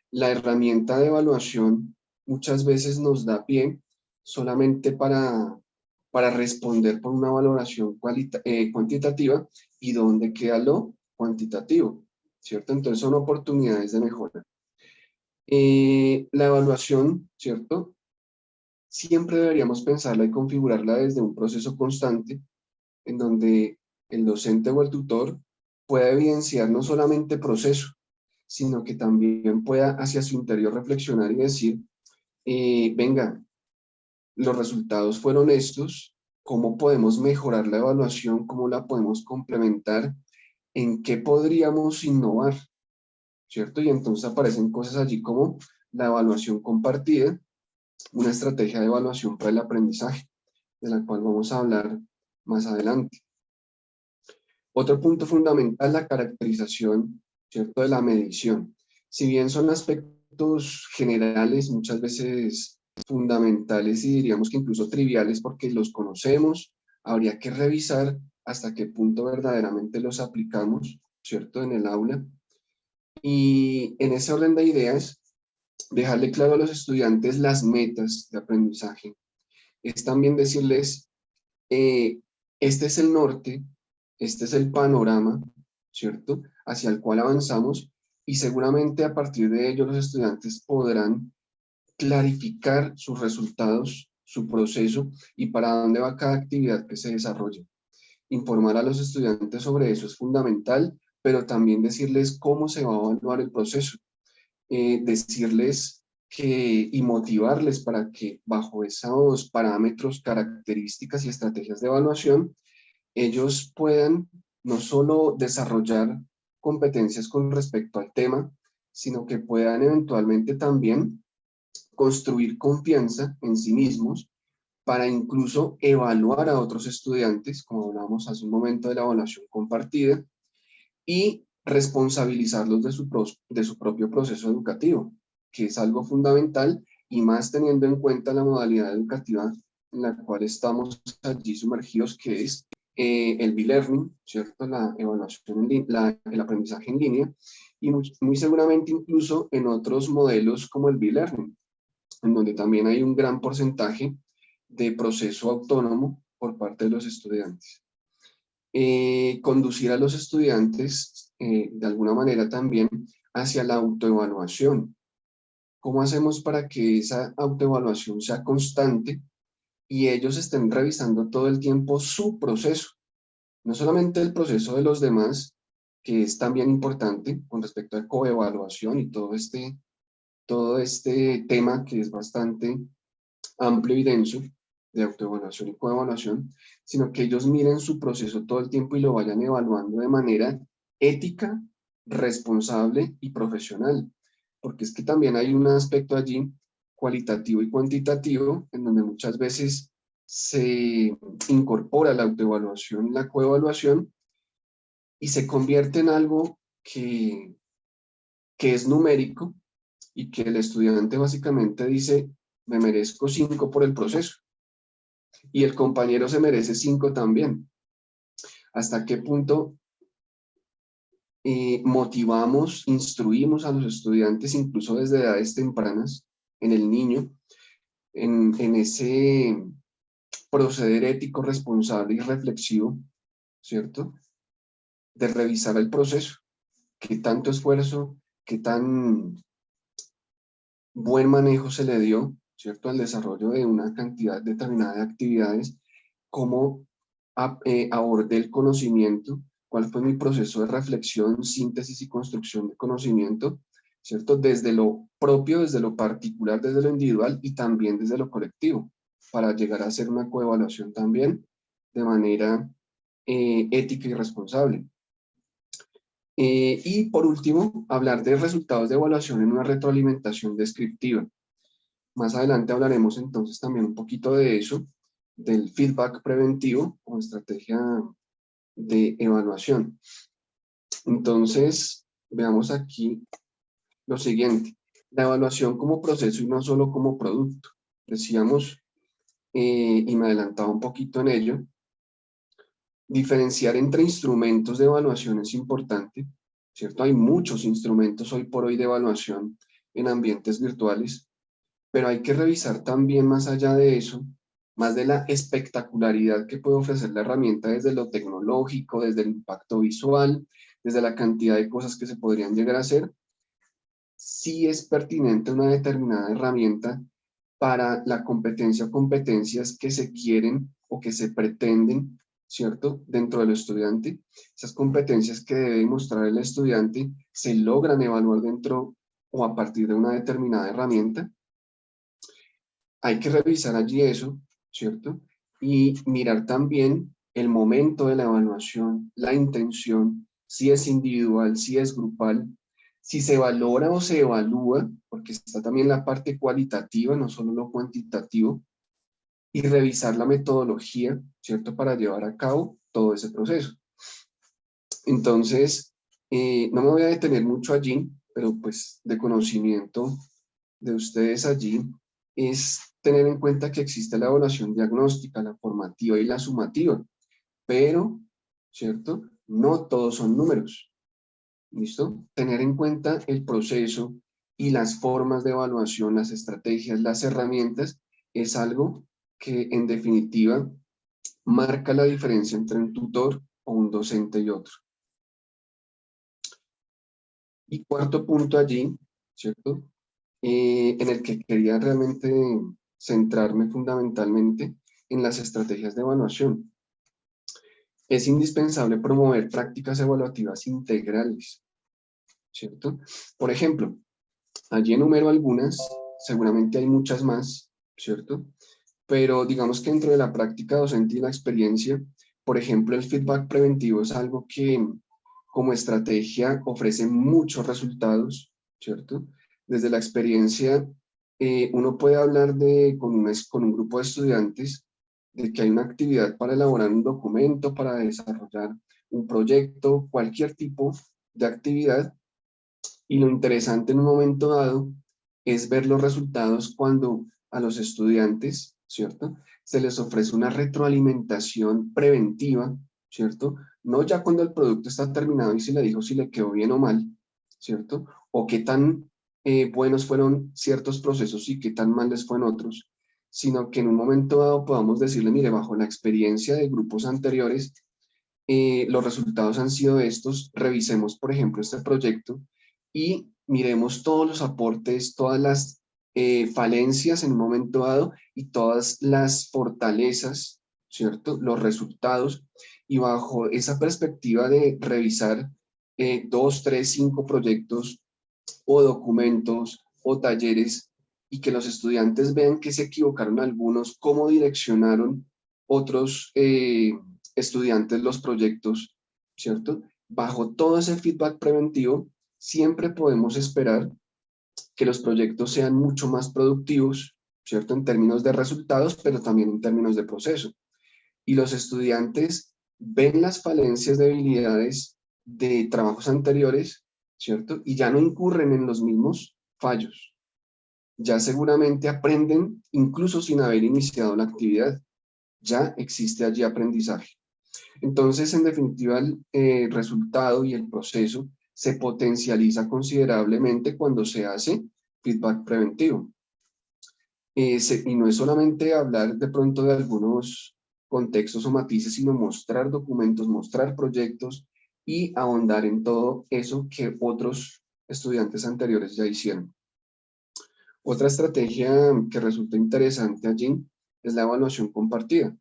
La herramienta de evaluación muchas veces nos da pie solamente para responder por una valoración cuantitativa, y dónde queda lo cuantitativo, ¿cierto? Entonces son oportunidades de mejora. La evaluación, ¿cierto? Siempre deberíamos pensarla y configurarla desde un proceso constante en donde el docente o el tutor pueda evidenciar no solamente proceso, sino que también pueda hacia su interior reflexionar y decir, venga, los resultados fueron estos, ¿cómo podemos mejorar la evaluación? ¿Cómo la podemos complementar? ¿En qué podríamos innovar? ¿Cierto? Y entonces aparecen cosas allí como la evaluación compartida, una estrategia de evaluación para el aprendizaje, de la cual vamos a hablar más adelante. Otro punto fundamental, la caracterización, ¿cierto?, de la medición. Si bien son aspectos generales, muchas veces fundamentales y diríamos que incluso triviales porque los conocemos, habría que revisar hasta qué punto verdaderamente los aplicamos, ¿cierto?, en el aula. Y en ese orden de ideas, dejarle claro a los estudiantes las metas de aprendizaje. Es también decirles, este es el norte, este es el panorama, ¿cierto?, hacia el cual avanzamos, y seguramente a partir de ello los estudiantes podrán clarificar sus resultados, su proceso y para dónde va cada actividad que se desarrolle. Informar a los estudiantes sobre eso es fundamental, pero también decirles cómo se va a evaluar el proceso. Decirles y motivarles para que bajo esos parámetros, características y estrategias de evaluación, ellos puedan no solo desarrollar competencias con respecto al tema, sino que puedan eventualmente también construir confianza en sí mismos para incluso evaluar a otros estudiantes, como hablábamos hace un momento de la evaluación compartida, y responsabilizarlos de su propio proceso educativo, que es algo fundamental, y más teniendo en cuenta la modalidad educativa en la cual estamos allí sumergidos, que es el B-Learning, ¿cierto?, la evaluación el aprendizaje en línea, y muy seguramente incluso en otros modelos como el B-Learning, en donde también hay un gran porcentaje de proceso autónomo por parte de los estudiantes. Conducir a los estudiantes de alguna manera también hacia la autoevaluación. ¿Cómo hacemos para que esa autoevaluación sea constante y ellos estén revisando todo el tiempo su proceso? No solamente el proceso de los demás, que es también importante con respecto a coevaluación y todo este tema que es bastante amplio y denso de autoevaluación y coevaluación, sino que ellos miren su proceso todo el tiempo y lo vayan evaluando de manera ética, responsable y profesional. Porque es que también hay un aspecto allí cualitativo y cuantitativo en donde muchas veces se incorpora la autoevaluación y la coevaluación y se convierte en algo que es numérico y que el estudiante básicamente dice, me merezco 5 por el proceso y el compañero se merece 5 también. ¿Hasta qué punto motivamos, instruimos a los estudiantes, incluso desde edades tempranas, en el niño, en ese proceder ético, responsable y reflexivo, ¿cierto?, de revisar el proceso? ¿Qué tanto esfuerzo, qué tan buen manejo se le dio, ¿cierto?, al desarrollo de una cantidad determinada de actividades? ¿Cómo abordé el conocimiento? ¿Cuál fue mi proceso de reflexión, síntesis y construcción de conocimiento? ¿Cierto? Desde lo propio, desde lo particular, desde lo individual y también desde lo colectivo, para llegar a hacer una coevaluación también de manera ética y responsable. Y por último, hablar de resultados de evaluación en una retroalimentación descriptiva. Más adelante hablaremos entonces también un poquito de eso, del feedback preventivo como estrategia de evaluación. Entonces, veamos aquí lo siguiente. La evaluación como proceso y no solo como producto. Decíamos, y me adelantaba un poquito en ello, Diferenciar entre instrumentos de evaluación es importante, ¿cierto? Hay muchos instrumentos hoy por hoy de evaluación en ambientes virtuales, pero hay que revisar también más allá de eso, más de la espectacularidad que puede ofrecer la herramienta desde lo tecnológico, desde el impacto visual, desde la cantidad de cosas que se podrían llegar a hacer, si es pertinente una determinada herramienta para la competencia o competencias que se quieren o que se pretenden, ¿cierto? Dentro del estudiante. Esas competencias que debe mostrar el estudiante se logran evaluar dentro o a partir de una determinada herramienta. Hay que revisar allí eso, ¿cierto? Y mirar también el momento de la evaluación, la intención, si es individual, si es grupal, si se valora o se evalúa, porque está también la parte cualitativa, no solo lo cuantitativo, y revisar la metodología, ¿cierto? Para llevar a cabo todo ese proceso. Entonces, no me voy a detener mucho allí, pero pues de conocimiento de ustedes allí es tener en cuenta que existe la evaluación diagnóstica, la formativa y la sumativa, pero, ¿cierto? No todos son números. ¿Listo? Tener en cuenta el proceso y las formas de evaluación, las estrategias, las herramientas, es algo que en definitiva marca la diferencia entre un tutor o un docente y otro. Y cuarto punto allí, ¿cierto? En el que quería realmente centrarme fundamentalmente en las estrategias de evaluación. Es indispensable promover prácticas evaluativas integrales, ¿cierto? Por ejemplo, allí enumero algunas, seguramente hay muchas más, ¿cierto? Pero digamos que dentro de la práctica docente y la experiencia, por ejemplo, el feedback preventivo es algo que como estrategia ofrece muchos resultados, ¿cierto? Desde la experiencia, uno puede hablar con un grupo de estudiantes de que hay una actividad para elaborar un documento, para desarrollar un proyecto, cualquier tipo de actividad, y lo interesante en un momento dado es ver los resultados cuando a los estudiantes, ¿cierto? Se les ofrece una retroalimentación preventiva, ¿cierto? No ya cuando el producto está terminado y se le dijo si le quedó bien o mal, ¿cierto? O qué tan buenos fueron ciertos procesos y qué tan mal les fue en otros, sino que en un momento dado podamos decirle, mire, bajo la experiencia de grupos anteriores, los resultados han sido estos, revisemos, por ejemplo, este proyecto y miremos todos los aportes, todas las falencias en un momento dado y todas las fortalezas, ¿cierto? Los resultados, y bajo esa perspectiva de revisar 2, 3, 5 proyectos o documentos o talleres y que los estudiantes vean que se equivocaron algunos, cómo direccionaron otros estudiantes los proyectos, ¿cierto? Bajo todo ese feedback preventivo, siempre podemos esperar que los proyectos sean mucho más productivos, ¿cierto? En términos de resultados, pero también en términos de proceso. Y los estudiantes ven las falencias, debilidades de trabajos anteriores, ¿cierto? Y ya no incurren en los mismos fallos. Ya seguramente aprenden incluso sin haber iniciado la actividad. Ya existe allí aprendizaje. Entonces, en definitiva, el resultado y el proceso se potencializa considerablemente cuando se hace feedback preventivo. Y no es solamente hablar de pronto de algunos contextos o matices, sino mostrar documentos, mostrar proyectos y ahondar en todo eso que otros estudiantes anteriores ya hicieron. Otra estrategia que resulta interesante allí es la evaluación compartida.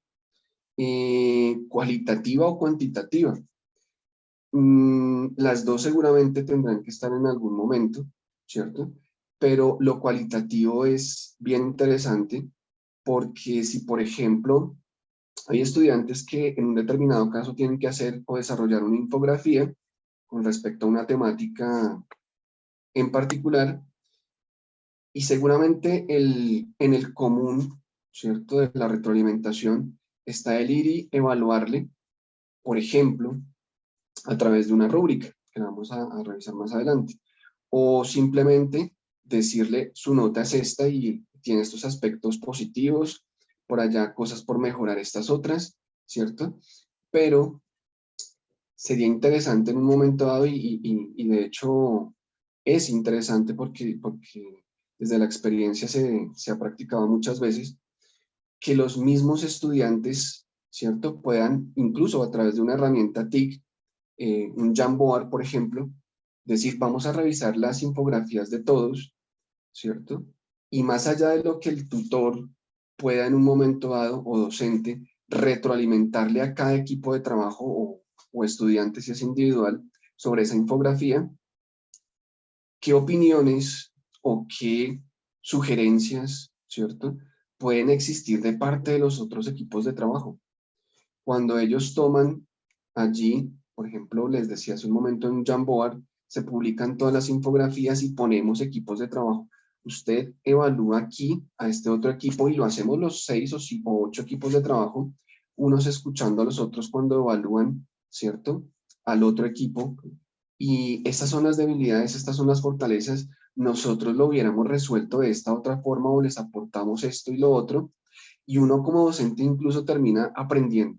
Cualitativa o cuantitativa. Las dos seguramente tendrán que estar en algún momento, ¿cierto? Pero lo cualitativo es bien interesante porque si, por ejemplo, hay estudiantes que en un determinado caso tienen que hacer o desarrollar una infografía con respecto a una temática en particular, y seguramente en el común, ¿cierto?, de la retroalimentación está el ir y evaluarle, por ejemplo, a través de una rúbrica que vamos a revisar más adelante, o simplemente decirle su nota es esta y tiene estos aspectos positivos, por allá cosas por mejorar estas otras, ¿cierto? pero sería interesante en un momento dado y de hecho es interesante porque desde la experiencia se ha practicado muchas veces, que los mismos estudiantes, ¿cierto? Puedan, incluso a través de una herramienta TIC, un Jamboard, por ejemplo, decir, vamos a revisar las infografías de todos, ¿cierto? Y más allá de lo que el tutor pueda en un momento dado, o docente, retroalimentarle a cada equipo de trabajo o estudiante, si es individual, sobre esa infografía, qué opiniones o qué sugerencias, ¿cierto?, pueden existir de parte de los otros equipos de trabajo. Cuando ellos toman allí, por ejemplo, les decía hace un momento en un Jamboard, se publican todas las infografías y ponemos equipos de trabajo. Usted evalúa aquí a este otro equipo y lo hacemos los 6 o 8 equipos de trabajo, unos escuchando a los otros cuando evalúan, ¿cierto?, al otro equipo. Y estas son las debilidades, estas son las fortalezas. Nosotros lo hubiéramos resuelto de esta otra forma o les aportamos esto y lo otro. Y uno como docente incluso termina aprendiendo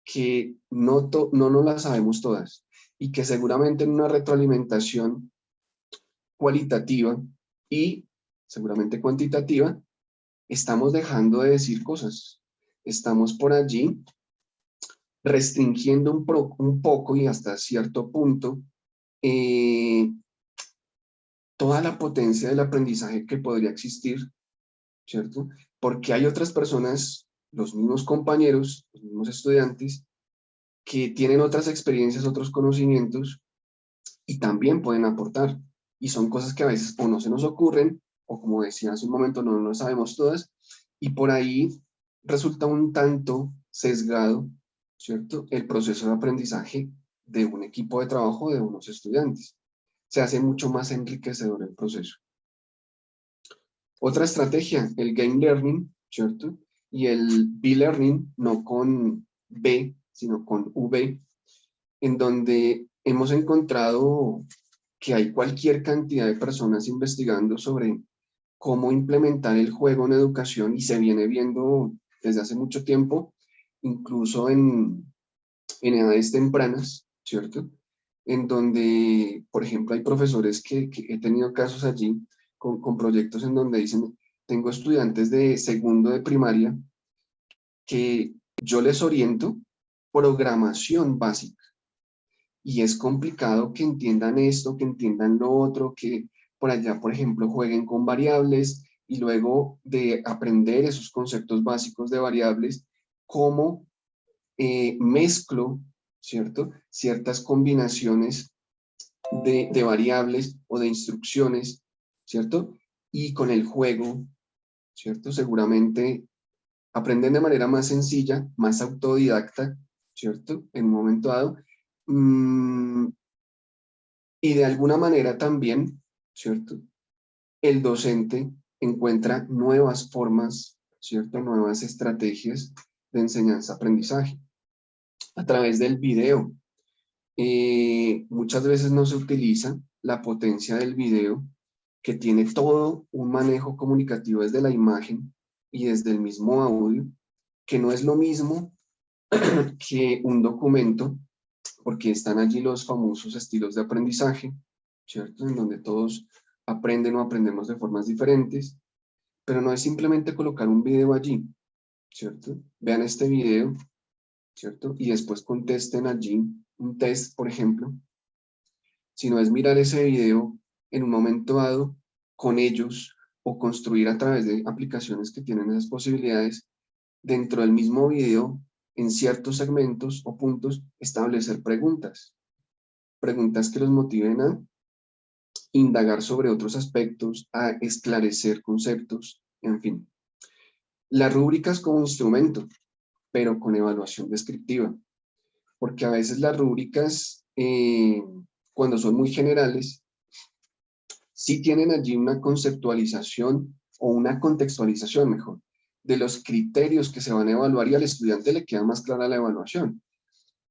que no nos las sabemos todas y que seguramente en una retroalimentación cualitativa y seguramente cuantitativa estamos dejando de decir cosas. Estamos por allí restringiendo un poco y hasta cierto punto toda la potencia del aprendizaje que podría existir, ¿cierto? Porque hay otras personas, los mismos compañeros, los mismos estudiantes, que tienen otras experiencias, otros conocimientos y también pueden aportar. Y son cosas que a veces o no se nos ocurren, o como decía hace un momento, no lo sabemos todas, y por ahí resulta un tanto sesgado, ¿cierto?, el proceso de aprendizaje de un equipo de trabajo de unos estudiantes. Se hace mucho más enriquecedor el proceso. Otra estrategia, el Game Learning, ¿cierto? Y el B-Learning, no con B, sino con V, en donde hemos encontrado que hay cualquier cantidad de personas investigando sobre cómo implementar el juego en educación y se viene viendo desde hace mucho tiempo, incluso en edades tempranas, ¿cierto? En donde, por ejemplo, hay profesores que he tenido casos allí con proyectos en donde dicen, tengo estudiantes de segundo de primaria que yo les oriento programación básica. Y es complicado que entiendan esto, que entiendan lo otro, que por allá, por ejemplo, jueguen con variables y luego de aprender esos conceptos básicos de variables, cómo mezclo, ¿cierto?, ciertas combinaciones de variables o de instrucciones, ¿cierto? Y con el juego, ¿cierto? Seguramente aprenden de manera más sencilla, más autodidacta, ¿cierto?, en un momento dado. Y de alguna manera también, ¿cierto?, el docente encuentra nuevas formas, ¿cierto?, nuevas estrategias de enseñanza-aprendizaje a través del video. Muchas veces no se utiliza la potencia del video, que tiene todo un manejo comunicativo desde la imagen y desde el mismo audio, que no es lo mismo que un documento, porque están allí los famosos estilos de aprendizaje, ¿cierto?, en donde todos aprenden o aprendemos de formas diferentes, pero no es simplemente colocar un video allí, ¿cierto? Vean este video, ¿cierto? Y después contesten allí un test, por ejemplo, sino es mirar ese video en un momento dado con ellos o construir a través de aplicaciones que tienen esas posibilidades dentro del mismo video, en ciertos segmentos o puntos, establecer preguntas que los motiven a indagar sobre otros aspectos, a esclarecer conceptos, en fin. Las rúbricas como instrumento, pero con evaluación descriptiva, porque a veces las rúbricas, cuando son muy generales, sí tienen allí una conceptualización o una contextualización, mejor, de los criterios que se van a evaluar y al estudiante le queda más clara la evaluación.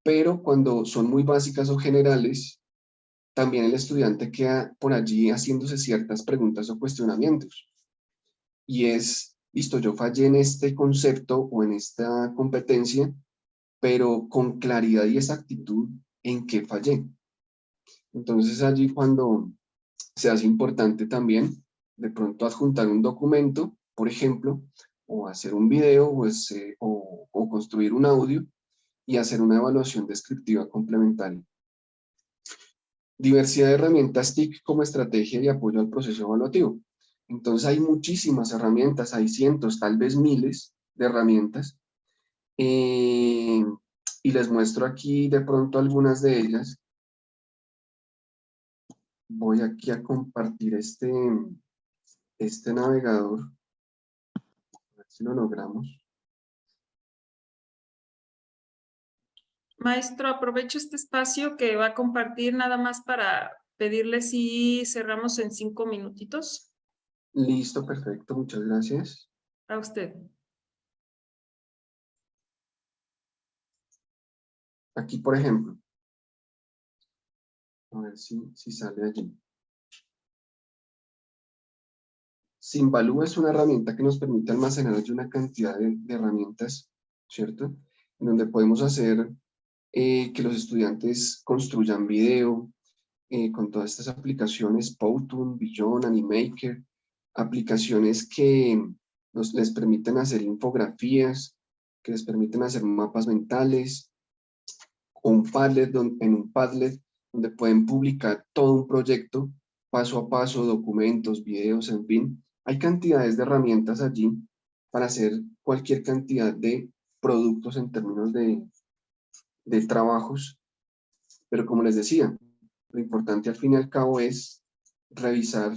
Pero cuando son muy básicas o generales, también el estudiante queda por allí haciéndose ciertas preguntas o cuestionamientos. Y es, listo, yo fallé en este concepto o en esta competencia, pero con claridad y exactitud en qué fallé. Entonces allí cuando se hace importante también de pronto adjuntar un documento, por ejemplo, o hacer un video o construir un audio y hacer una evaluación descriptiva complementaria. Diversidad de herramientas TIC como estrategia de apoyo al proceso evaluativo. Entonces hay muchísimas herramientas, hay cientos, tal vez miles de herramientas. Y les muestro aquí de pronto algunas de ellas. Voy aquí a compartir este navegador. A ver si lo logramos. Maestro, aprovecho este espacio que va a compartir nada más para pedirle si cerramos en 5 minutitos. Listo, perfecto, muchas gracias. A usted. Aquí, por ejemplo. A ver si sale allí. Simbaloo es una herramienta que nos permite almacenar allí una cantidad de herramientas, ¿cierto? En donde podemos hacer que los estudiantes construyan video con todas estas aplicaciones, Powtoon, Beyond, Animaker, aplicaciones que les permiten hacer infografías, que les permiten hacer mapas mentales, o un Padlet, en un Padlet donde pueden publicar todo un proyecto, paso a paso, documentos, videos, en fin. Hay cantidades de herramientas allí para hacer cualquier cantidad de productos en términos de trabajos, pero como les decía, lo importante al fin y al cabo es revisar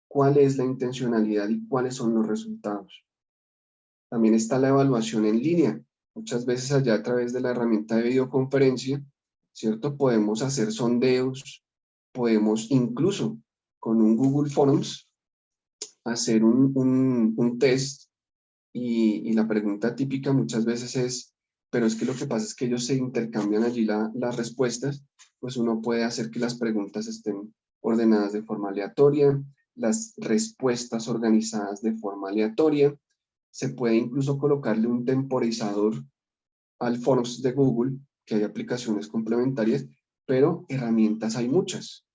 cuál es la intencionalidad y cuáles son los resultados. También está la evaluación en línea. Muchas veces allá a través de la herramienta de videoconferencia, ¿cierto? Podemos hacer sondeos, podemos incluso con un Google Forms hacer un test y la pregunta típica muchas veces es, pero es que lo que pasa es que ellos se intercambian allí las respuestas, pues uno puede hacer que las preguntas estén ordenadas de forma aleatoria, las respuestas organizadas de forma aleatoria. Se puede incluso colocarle un temporizador al Forms de Google, que hay aplicaciones complementarias, pero herramientas hay muchas.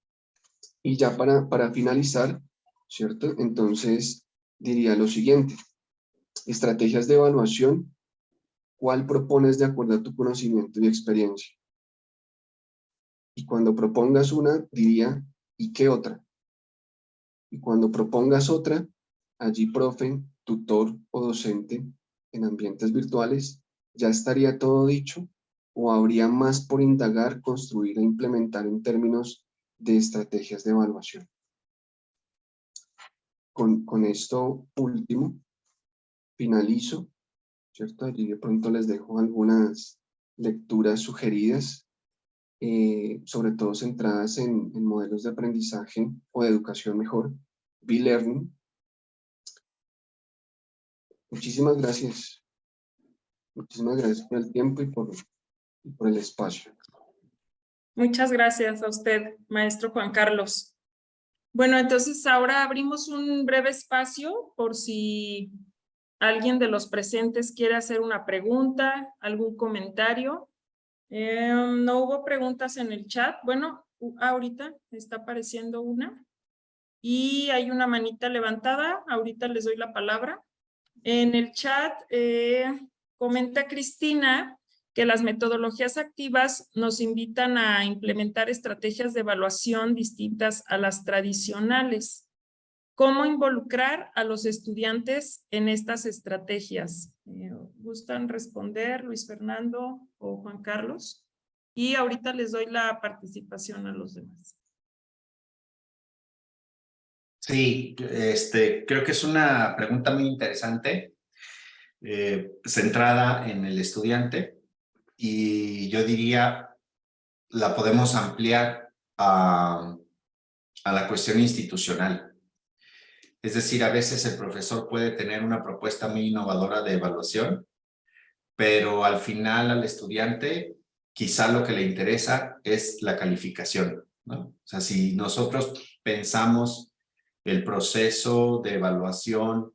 Y ya para finalizar, ¿cierto? Entonces diría lo siguiente. Estrategias de evaluación. ¿Cuál propones de acuerdo a tu conocimiento y experiencia? Y cuando propongas una, diría, ¿y qué otra? Y cuando propongas otra, allí profe, tutor o docente en ambientes virtuales, ¿ya estaría todo dicho? ¿O habría más por indagar, construir e implementar en términos de estrategias de evaluación? Con esto último, finalizo, ¿cierto? Allí de pronto les dejo algunas lecturas sugeridas, sobre todo centradas en modelos de aprendizaje o de educación mejor, B-Learning. Muchísimas gracias. Muchísimas gracias por el tiempo y por el espacio. Muchas gracias a usted, maestro Juan Carlos. Bueno, entonces ahora abrimos un breve espacio por si alguien de los presentes quiere hacer una pregunta, algún comentario. No hubo preguntas en el chat. Bueno, ahorita está apareciendo una. Y hay una manita levantada. Ahorita les doy la palabra. En el chat comenta Cristina que las metodologías activas nos invitan a implementar estrategias de evaluación distintas a las tradicionales. ¿Cómo involucrar a los estudiantes en estas estrategias? ¿Gustan responder, Luis Fernando o Juan Carlos? Y ahorita les doy la participación a los demás. Sí, creo que es una pregunta muy interesante, centrada en el estudiante, y yo diría, la podemos ampliar a la cuestión institucional. Es decir, a veces el profesor puede tener una propuesta muy innovadora de evaluación, pero al final al estudiante quizá lo que le interesa es la calificación, ¿no? O sea, si nosotros pensamos el proceso de evaluación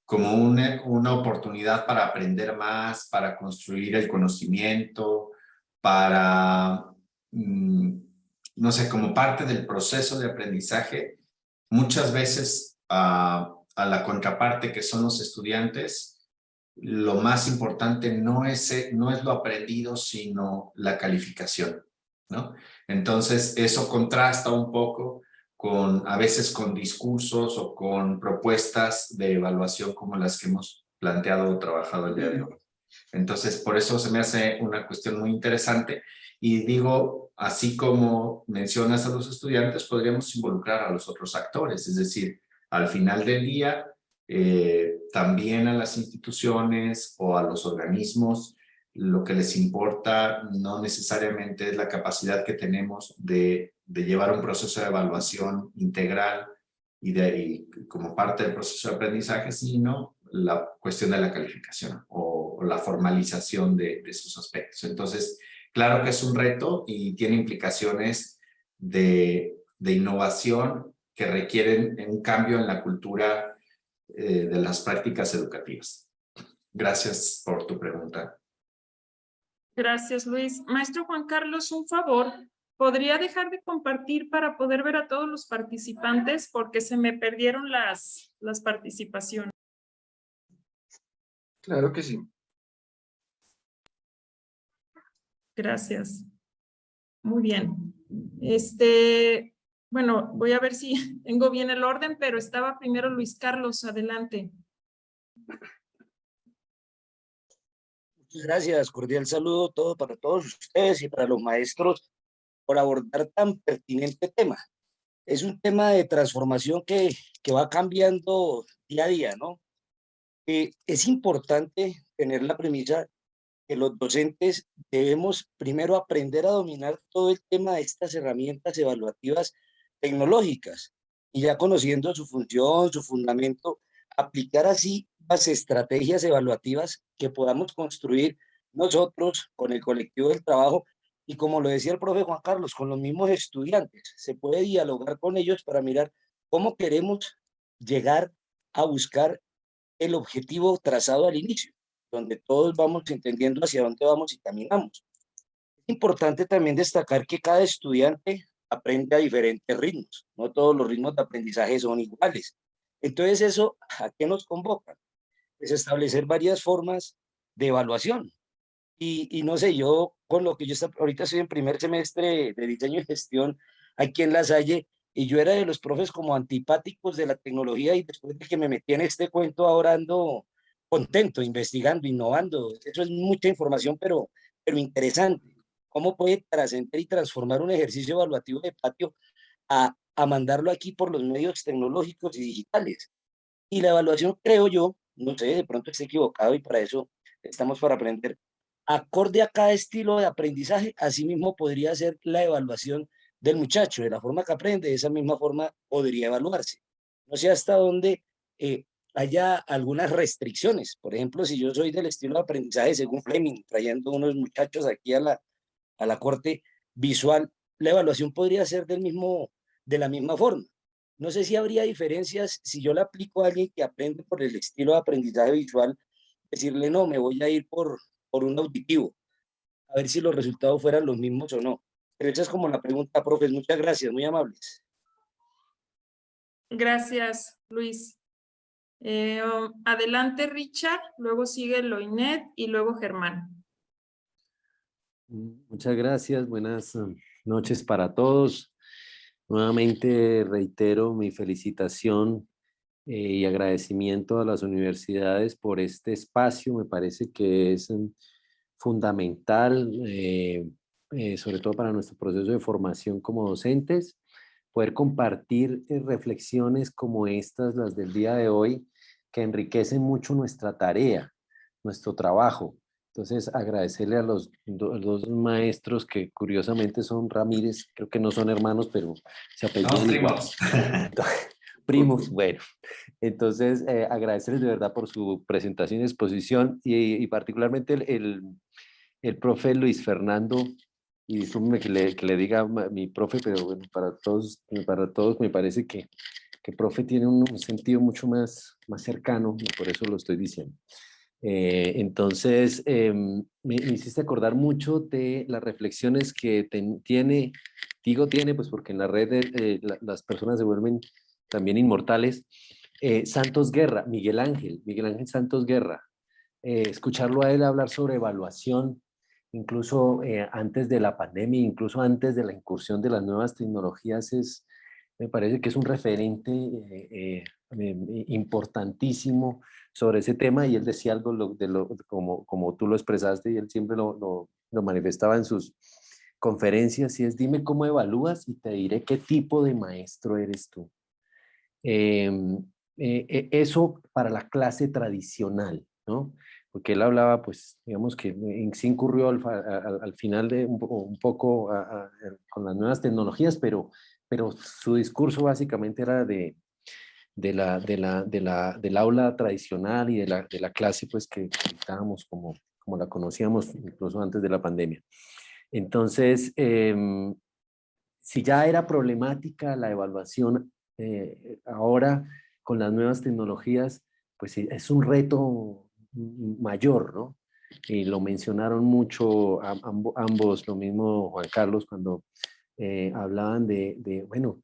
como una oportunidad para aprender más, para construir el conocimiento, para, no sé, como parte del proceso de aprendizaje. Muchas veces a la contraparte que son los estudiantes, lo más importante no es lo aprendido, sino la calificación, ¿no? Entonces, eso contrasta un poco a veces con discursos o con propuestas de evaluación como las que hemos planteado o trabajado el día de hoy. Entonces, por eso se me hace una cuestión muy interesante. Y digo, así como mencionas a los estudiantes, podríamos involucrar a los otros actores, es decir, al final del día, también a las instituciones o a los organismos, lo que les importa no necesariamente es la capacidad que tenemos de llevar un proceso de evaluación integral y como parte del proceso de aprendizaje, sino la cuestión de la calificación o la formalización de esos aspectos. Entonces, claro que es un reto y tiene implicaciones de innovación que requieren un cambio en la cultura de las prácticas educativas. Gracias por tu pregunta. Gracias, Luis. Maestro Juan Carlos, un favor. ¿Podría dejar de compartir para poder ver a todos los participantes? Porque se me perdieron las participaciones. Claro que sí. Gracias. Muy bien. Bueno, voy a ver si tengo bien el orden, pero estaba primero Luis Carlos. Adelante. Muchas gracias, cordial saludo todo para todos ustedes y para los maestros por abordar tan pertinente tema. Es un tema de transformación que va cambiando día a día, ¿no? Es importante tener la premisa que los docentes debemos primero aprender a dominar todo el tema de estas herramientas evaluativas tecnológicas y ya conociendo su función, su fundamento, aplicar así las estrategias evaluativas que podamos construir nosotros con el colectivo del trabajo y como lo decía el profe Juan Carlos, con los mismos estudiantes. Se puede dialogar con ellos para mirar cómo queremos llegar a buscar el objetivo trazado al inicio, donde todos vamos entendiendo hacia dónde vamos y caminamos. Es importante también destacar que cada estudiante aprende a diferentes ritmos, no todos los ritmos de aprendizaje son iguales. Entonces, ¿eso a qué nos convoca? Pues establecer varias formas de evaluación. Y no sé, yo con lo que ahorita estoy en primer semestre de diseño y gestión aquí en La Salle, y yo era de los profes como antipáticos de la tecnología y después de que me metí en este cuento ahora ando contento, investigando, innovando. Eso es mucha información, pero interesante. ¿Cómo puede trascender y transformar un ejercicio evaluativo de patio a mandarlo aquí por los medios tecnológicos y digitales? Y la evaluación, creo yo, no sé, de pronto estoy equivocado y para eso estamos para aprender. Acorde a cada estilo de aprendizaje, asimismo podría ser la evaluación del muchacho, de la forma que aprende, de esa misma forma podría evaluarse. No sé hasta dónde haya algunas restricciones. Por ejemplo, si yo soy del estilo de aprendizaje según Fleming, trayendo unos muchachos aquí a la corte visual, la evaluación podría ser de la misma forma. No sé si habría diferencias si yo la aplico a alguien que aprende por el estilo de aprendizaje visual, decirle no, me voy a ir por un auditivo, a ver si los resultados fueran los mismos o no. Pero esa es como la pregunta, profes. Muchas gracias, muy amables. Gracias, Luis. Adelante, Richard, luego sigue Loinet y luego Germán. Muchas gracias, buenas noches para todos. Nuevamente reitero mi felicitación y agradecimiento a las universidades por este espacio. Me parece que es fundamental, sobre todo para nuestro proceso de formación como docentes, poder compartir reflexiones como estas, las del día de hoy, que enriquecen mucho nuestra tarea, nuestro trabajo. Entonces, agradecerle a los dos maestros que curiosamente son Ramírez, creo que no son hermanos, pero se apellidan igual. Primos, bueno. Entonces, agradecerles de verdad por su presentación y exposición y particularmente el profe Luis Fernando, y discúlpeme que le diga mi profe, pero bueno, para todos me parece que que profe tiene un sentido mucho más cercano y por eso lo estoy diciendo. Entonces, me hiciste acordar mucho de las reflexiones que tiene, pues porque en la red las personas se vuelven también inmortales. Santos Guerra, Miguel Ángel Santos Guerra. Escucharlo a él hablar sobre evaluación, incluso antes de la pandemia, incluso antes de la incursión de las nuevas tecnologías, me parece que es un referente importantísimo sobre ese tema, y él decía algo como tú lo expresaste, y él siempre lo manifestaba en sus conferencias, y es: dime cómo evalúas y te diré qué tipo de maestro eres tú. Eso para la clase tradicional, ¿no? Porque él hablaba, pues, digamos que se incurrió al final de un poco con las nuevas tecnologías, pero su discurso básicamente era del aula tradicional y de la clase, pues, que estábamos como la conocíamos incluso antes de la pandemia. Entonces, si ya era problemática la evaluación, ahora con las nuevas tecnologías, pues sí, es un reto mayor, ¿no? Y lo mencionaron mucho ambos, lo mismo Juan Carlos, cuando hablaban bueno,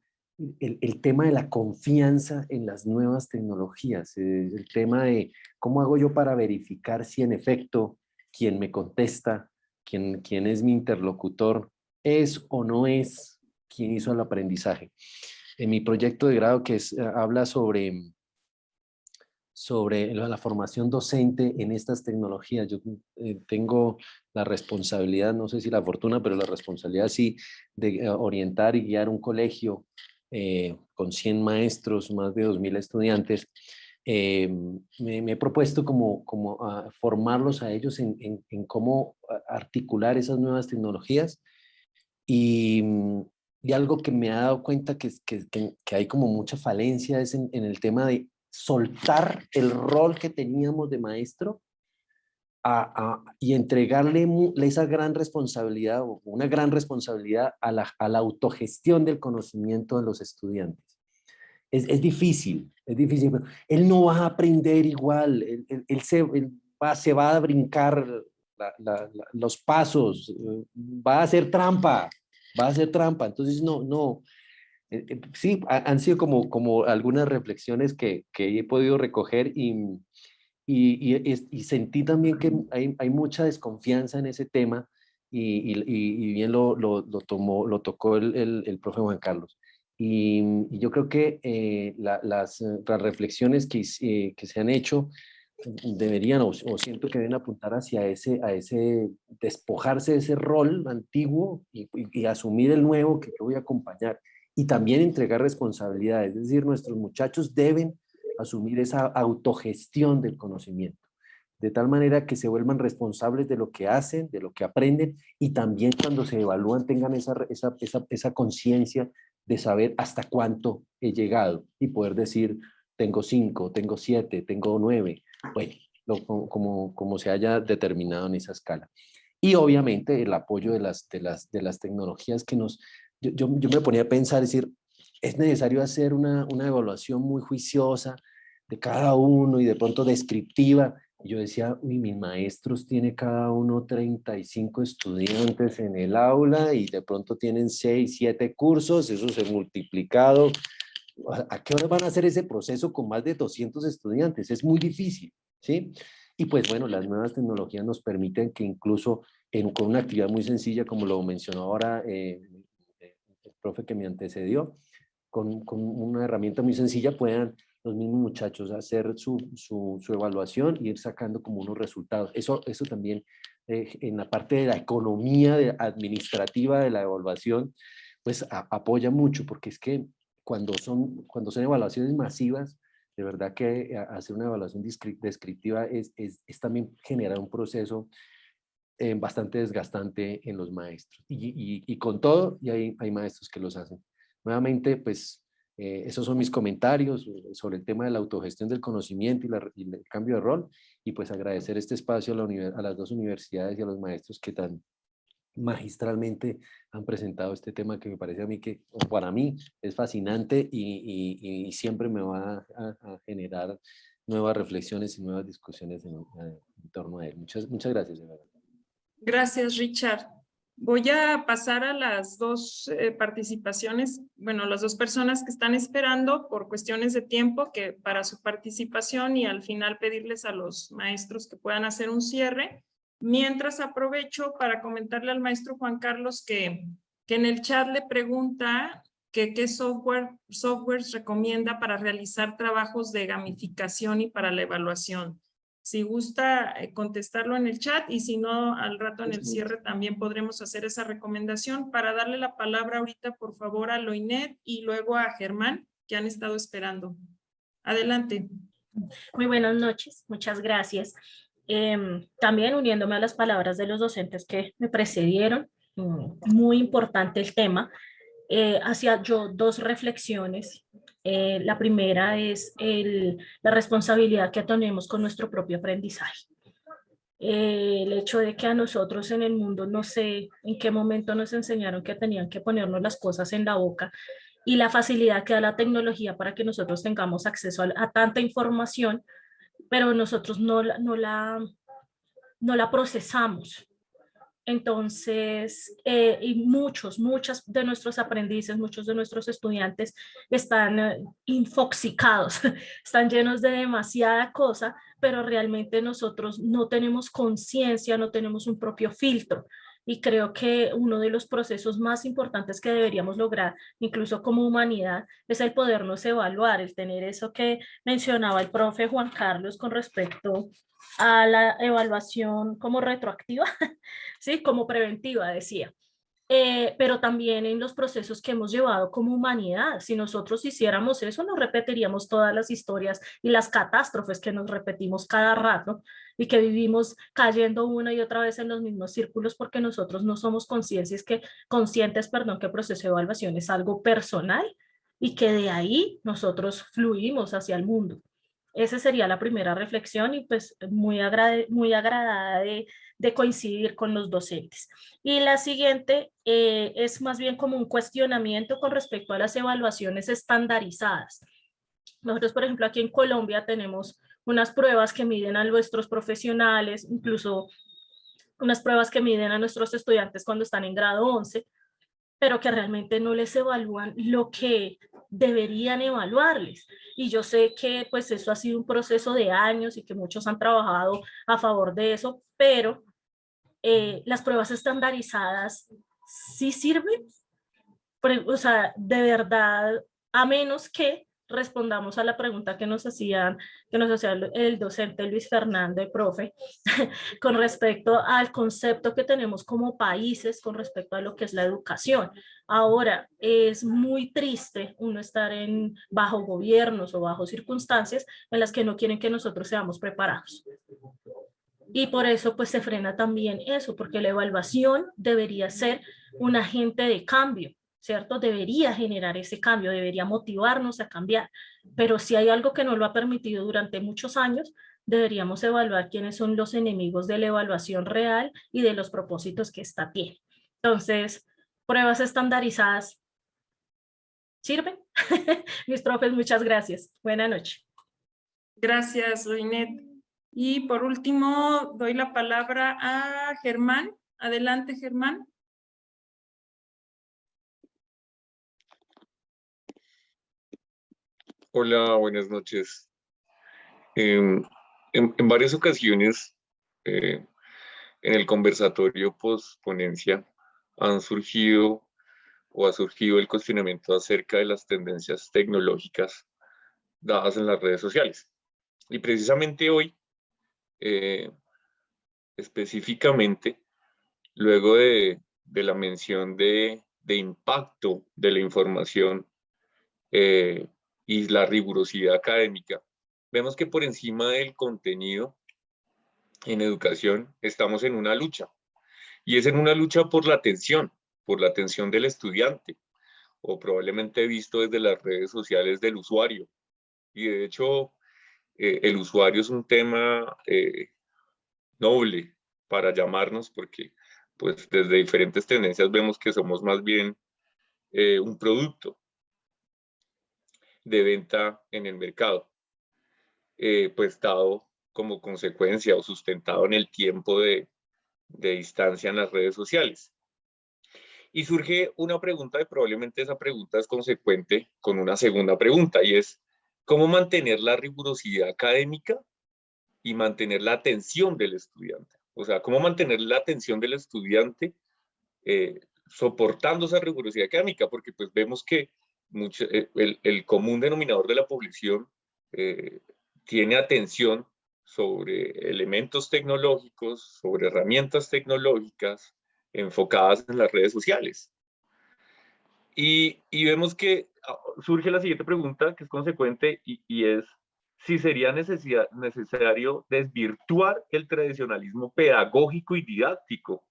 el tema de la confianza en las nuevas tecnologías, el tema de cómo hago yo para verificar si en efecto quien me contesta, quien es mi interlocutor, es o no es quien hizo el aprendizaje. En mi proyecto de grado, que habla sobre la formación docente en estas tecnologías, yo tengo la responsabilidad, no sé si la fortuna, pero la responsabilidad sí, de orientar y guiar un colegio con 100 maestros, más de 2.000 estudiantes. Me he propuesto como formarlos a ellos en cómo articular esas nuevas tecnologías, y algo que me he dado cuenta que hay como mucha falencia es en el tema de soltar el rol que teníamos de maestro y entregarle esa gran responsabilidad, o una gran responsabilidad a la autogestión del conocimiento de los estudiantes. Es difícil, pero él no va a aprender igual, él se va a brincar los pasos, va a hacer trampa, entonces no. Sí, han sido como algunas reflexiones que he podido recoger, y sentí también que hay mucha desconfianza en ese tema, y bien lo tocó el profe Juan Carlos. Y yo creo que las reflexiones que se han hecho deberían, o siento que deben apuntar hacia ese despojarse de ese rol antiguo y asumir el nuevo que yo voy a acompañar, y también entregar responsabilidades. Es decir, nuestros muchachos deben asumir esa autogestión del conocimiento, de tal manera que se vuelvan responsables de lo que hacen, de lo que aprenden, y también cuando se evalúan tengan esa conciencia de saber hasta cuánto he llegado y poder decir: tengo 5, tengo 7, tengo 9, bueno, como se haya determinado en esa escala. Y obviamente el apoyo de las tecnologías que yo me ponía a pensar, es decir, es necesario hacer una evaluación muy juiciosa de cada uno y de pronto descriptiva. Y yo decía: uy, mis maestros tienen cada uno 35 estudiantes en el aula y de pronto tienen 6, 7 cursos, eso se ha multiplicado. ¿A qué hora van a hacer ese proceso con más de 200 estudiantes? Es muy difícil, ¿sí? Y pues bueno, las nuevas tecnologías nos permiten que incluso con una actividad muy sencilla, como lo mencionó ahora el profe que me antecedió, con una herramienta muy sencilla puedan los mismos muchachos hacer su evaluación y ir sacando como unos resultados. Eso también en la parte de la economía administrativa de la evaluación, pues apoya mucho, porque es que cuando son evaluaciones masivas, de verdad que hacer una evaluación descriptiva es también generar un proceso bastante desgastante en los maestros. Y con todo, y hay maestros que los hacen. Nuevamente, pues, esos son mis comentarios sobre el tema de la autogestión del conocimiento y el cambio de rol, y pues agradecer este espacio a las dos universidades y a los maestros que tan magistralmente han presentado este tema que me parece a mí que, o para mí, es fascinante y siempre me va a generar nuevas reflexiones y nuevas discusiones en torno a él. Muchas gracias, de verdad. Gracias, Richard. Voy a pasar a las dos participaciones, bueno, las dos personas que están esperando por cuestiones de tiempo que para su participación y al final pedirles a los maestros que puedan hacer un cierre. Mientras aprovecho para comentarle al maestro Juan Carlos que en el chat le pregunta que qué softwares recomienda para realizar trabajos de gamificación y para la evaluación. Si gusta contestarlo en el chat y si no, al rato en el cierre también podremos hacer esa recomendación. Para darle la palabra ahorita, por favor, a Loinet y luego a Germán, que han estado esperando. Adelante. Muy buenas noches, muchas gracias. También uniéndome a las palabras de los docentes que me precedieron, muy importante el tema. Hacía yo dos reflexiones. La primera es la responsabilidad que tenemos con nuestro propio aprendizaje. El hecho de que a nosotros en el mundo, no sé en qué momento nos enseñaron que tenían que ponernos las cosas en la boca y la facilidad que da la tecnología para que nosotros tengamos acceso a tanta información, pero nosotros no la procesamos. Entonces, y muchas de nuestros aprendices, muchos de nuestros estudiantes están infoxicados, están llenos de demasiada cosa, pero realmente nosotros no tenemos conciencia, no tenemos un propio filtro. Y creo que uno de los procesos más importantes que deberíamos lograr, incluso como humanidad, es el podernos evaluar, el tener eso que mencionaba el profe Juan Carlos con respecto a la evaluación como retroactiva, ¿sí? Como preventiva, decía. Pero también en los procesos que hemos llevado como humanidad. Si nosotros hiciéramos eso, nos repetiríamos todas las historias y las catástrofes que nos repetimos cada rato y que vivimos cayendo una y otra vez en los mismos círculos porque nosotros no somos conscientes que el proceso de evaluación es algo personal y que de ahí nosotros fluimos hacia el mundo. Esa sería la primera reflexión y pues muy agradada de coincidir con los docentes. Y la siguiente es más bien como un cuestionamiento con respecto a las evaluaciones estandarizadas. Nosotros, por ejemplo, aquí en Colombia tenemos unas pruebas que miden a nuestros profesionales, incluso unas pruebas que miden a nuestros estudiantes cuando están en grado 11, pero que realmente no les evalúan lo que deberían evaluarles. Y yo sé que pues eso ha sido un proceso de años y que muchos han trabajado a favor de eso, pero las pruebas estandarizadas sí sirven. O sea, de verdad, a menos que respondamos a la pregunta que nos hacía el docente Luis Fernando, el profe, con respecto al concepto que tenemos como países con respecto a lo que es la educación. Ahora, es muy triste uno estar bajo gobiernos o bajo circunstancias en las que no quieren que nosotros seamos preparados. Y por eso pues se frena también eso, porque la evaluación debería ser un agente de cambio, ¿cierto? Debería generar ese cambio, debería motivarnos a cambiar, pero si hay algo que no lo ha permitido durante muchos años, deberíamos evaluar quiénes son los enemigos de la evaluación real y de los propósitos que ésta tiene. Entonces, pruebas estandarizadas, ¿sirven? Mis profes, muchas gracias. Buenas noches. Gracias, Loinet. Y por último, doy la palabra a Germán. Adelante, Germán. Hola, buenas noches. En varias ocasiones, en el conversatorio post-ponencia, ha surgido el cuestionamiento acerca de las tendencias tecnológicas dadas en las redes sociales. Y precisamente hoy, específicamente, luego de la mención de impacto de la información y la rigurosidad académica, vemos que por encima del contenido en educación estamos en una lucha, y es en una lucha por la atención del estudiante, o probablemente visto desde las redes sociales del usuario. Y de hecho, el usuario es un tema noble para llamarnos, porque pues desde diferentes tendencias vemos que somos más bien un producto de venta en el mercado, pues dado como consecuencia o sustentado en el tiempo de distancia en las redes sociales. Y surge una pregunta, y probablemente esa pregunta es consecuente con una segunda pregunta, y es, ¿cómo mantener la rigurosidad académica y mantener la atención del estudiante? O sea, ¿cómo mantener la atención del estudiante soportando esa rigurosidad académica? Porque pues vemos que el común denominador de la población tiene atención sobre elementos tecnológicos, sobre herramientas tecnológicas enfocadas en las redes sociales. Y vemos que surge la siguiente pregunta, que es consecuente, y es si sería necesario desvirtuar el tradicionalismo pedagógico y didáctico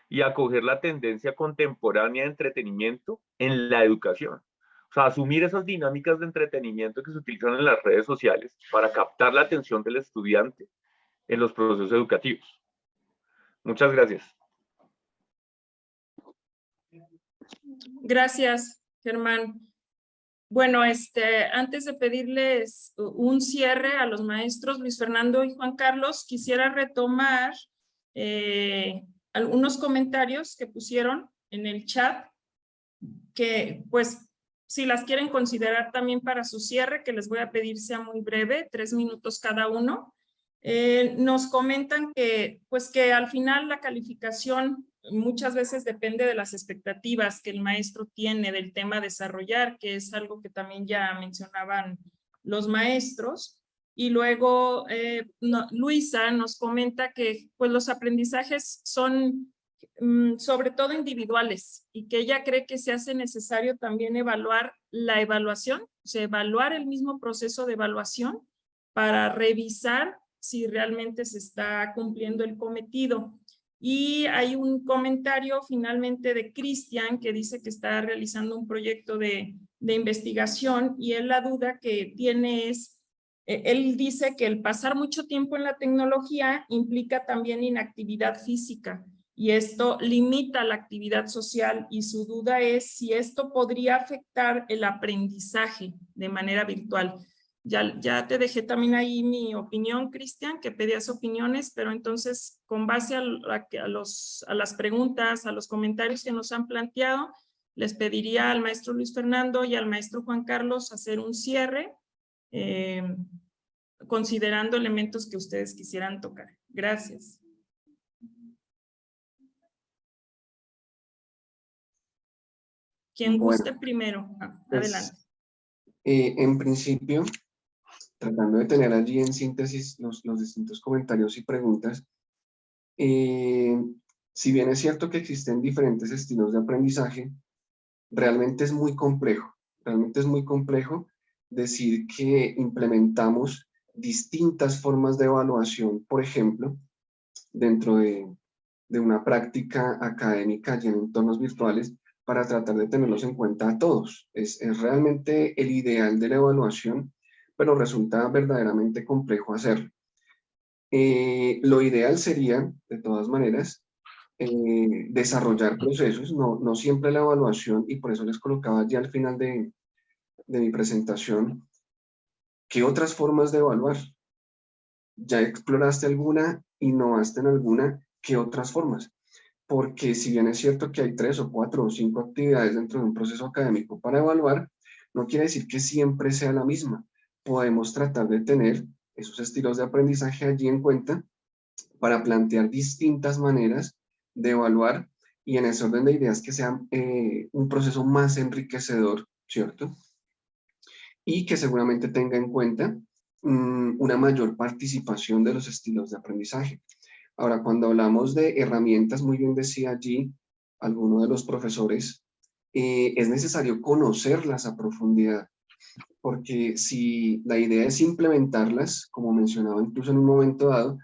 y acoger la tendencia contemporánea de entretenimiento en la educación. O sea, asumir esas dinámicas de entretenimiento que se utilizan en las redes sociales para captar la atención del estudiante en los procesos educativos. Muchas gracias. Gracias, Germán. Bueno, antes de pedirles un cierre a los maestros Luis Fernando y Juan Carlos, quisiera retomar algunos comentarios que pusieron en el chat, que pues si las quieren considerar también para su cierre, que les voy a pedir sea muy breve, 3 minutos cada uno. Nos comentan que pues que al final la calificación muchas veces depende de las expectativas que el maestro tiene del tema a desarrollar, que es algo que también ya mencionaban los maestros. Y luego Luisa nos comenta que pues los aprendizajes son sobre todo individuales y que ella cree que se hace necesario también evaluar la evaluación, o sea, evaluar el mismo proceso de evaluación para revisar si realmente se está cumpliendo el cometido. Y hay un comentario finalmente de Cristian que dice que está realizando un proyecto de investigación y él la duda que tiene es, él dice que el pasar mucho tiempo en la tecnología implica también inactividad física y esto limita la actividad social y su duda es si esto podría afectar el aprendizaje de manera virtual. Ya te dejé también ahí mi opinión, Cristian, que pedías opiniones, pero entonces con base a las preguntas, a los comentarios que nos han planteado, les pediría al maestro Luis Fernando y al maestro Juan Carlos hacer un cierre, considerando elementos que ustedes quisieran tocar. Gracias. Quien guste primero. Adelante. En principio, tratando de tener allí en síntesis los distintos comentarios y preguntas, si bien es cierto que existen diferentes estilos de aprendizaje, realmente es muy complejo decir que implementamos distintas formas de evaluación, por ejemplo, dentro de una práctica académica y en entornos virtuales, para tratar de tenerlos en cuenta a todos. Es realmente el ideal de la evaluación, pero resulta verdaderamente complejo hacerlo. Lo ideal sería, de todas maneras, desarrollar procesos, no siempre la evaluación, y por eso les colocaba ya al final de mi presentación, ¿qué otras formas de evaluar? ¿Ya exploraste alguna? ¿Innovaste en alguna? ¿Qué otras formas? Porque si bien es cierto que hay 3 o 4 o 5 actividades dentro de un proceso académico para evaluar, no quiere decir que siempre sea la misma. Podemos tratar de tener esos estilos de aprendizaje allí en cuenta para plantear distintas maneras de evaluar y en ese orden de ideas que sea un proceso más enriquecedor, ¿cierto? Y que seguramente tenga en cuenta una mayor participación de los estilos de aprendizaje. Ahora, cuando hablamos de herramientas, muy bien decía allí alguno de los profesores, es necesario conocerlas a profundidad, porque si la idea es implementarlas, como mencionaba incluso en un momento dado,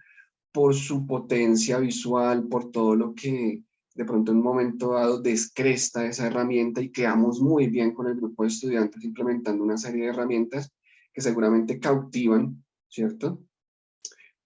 por su potencia visual, por todo lo que de pronto en un momento dado descresta esa herramienta y quedamos muy bien con el grupo de estudiantes implementando una serie de herramientas que seguramente cautivan, ¿cierto?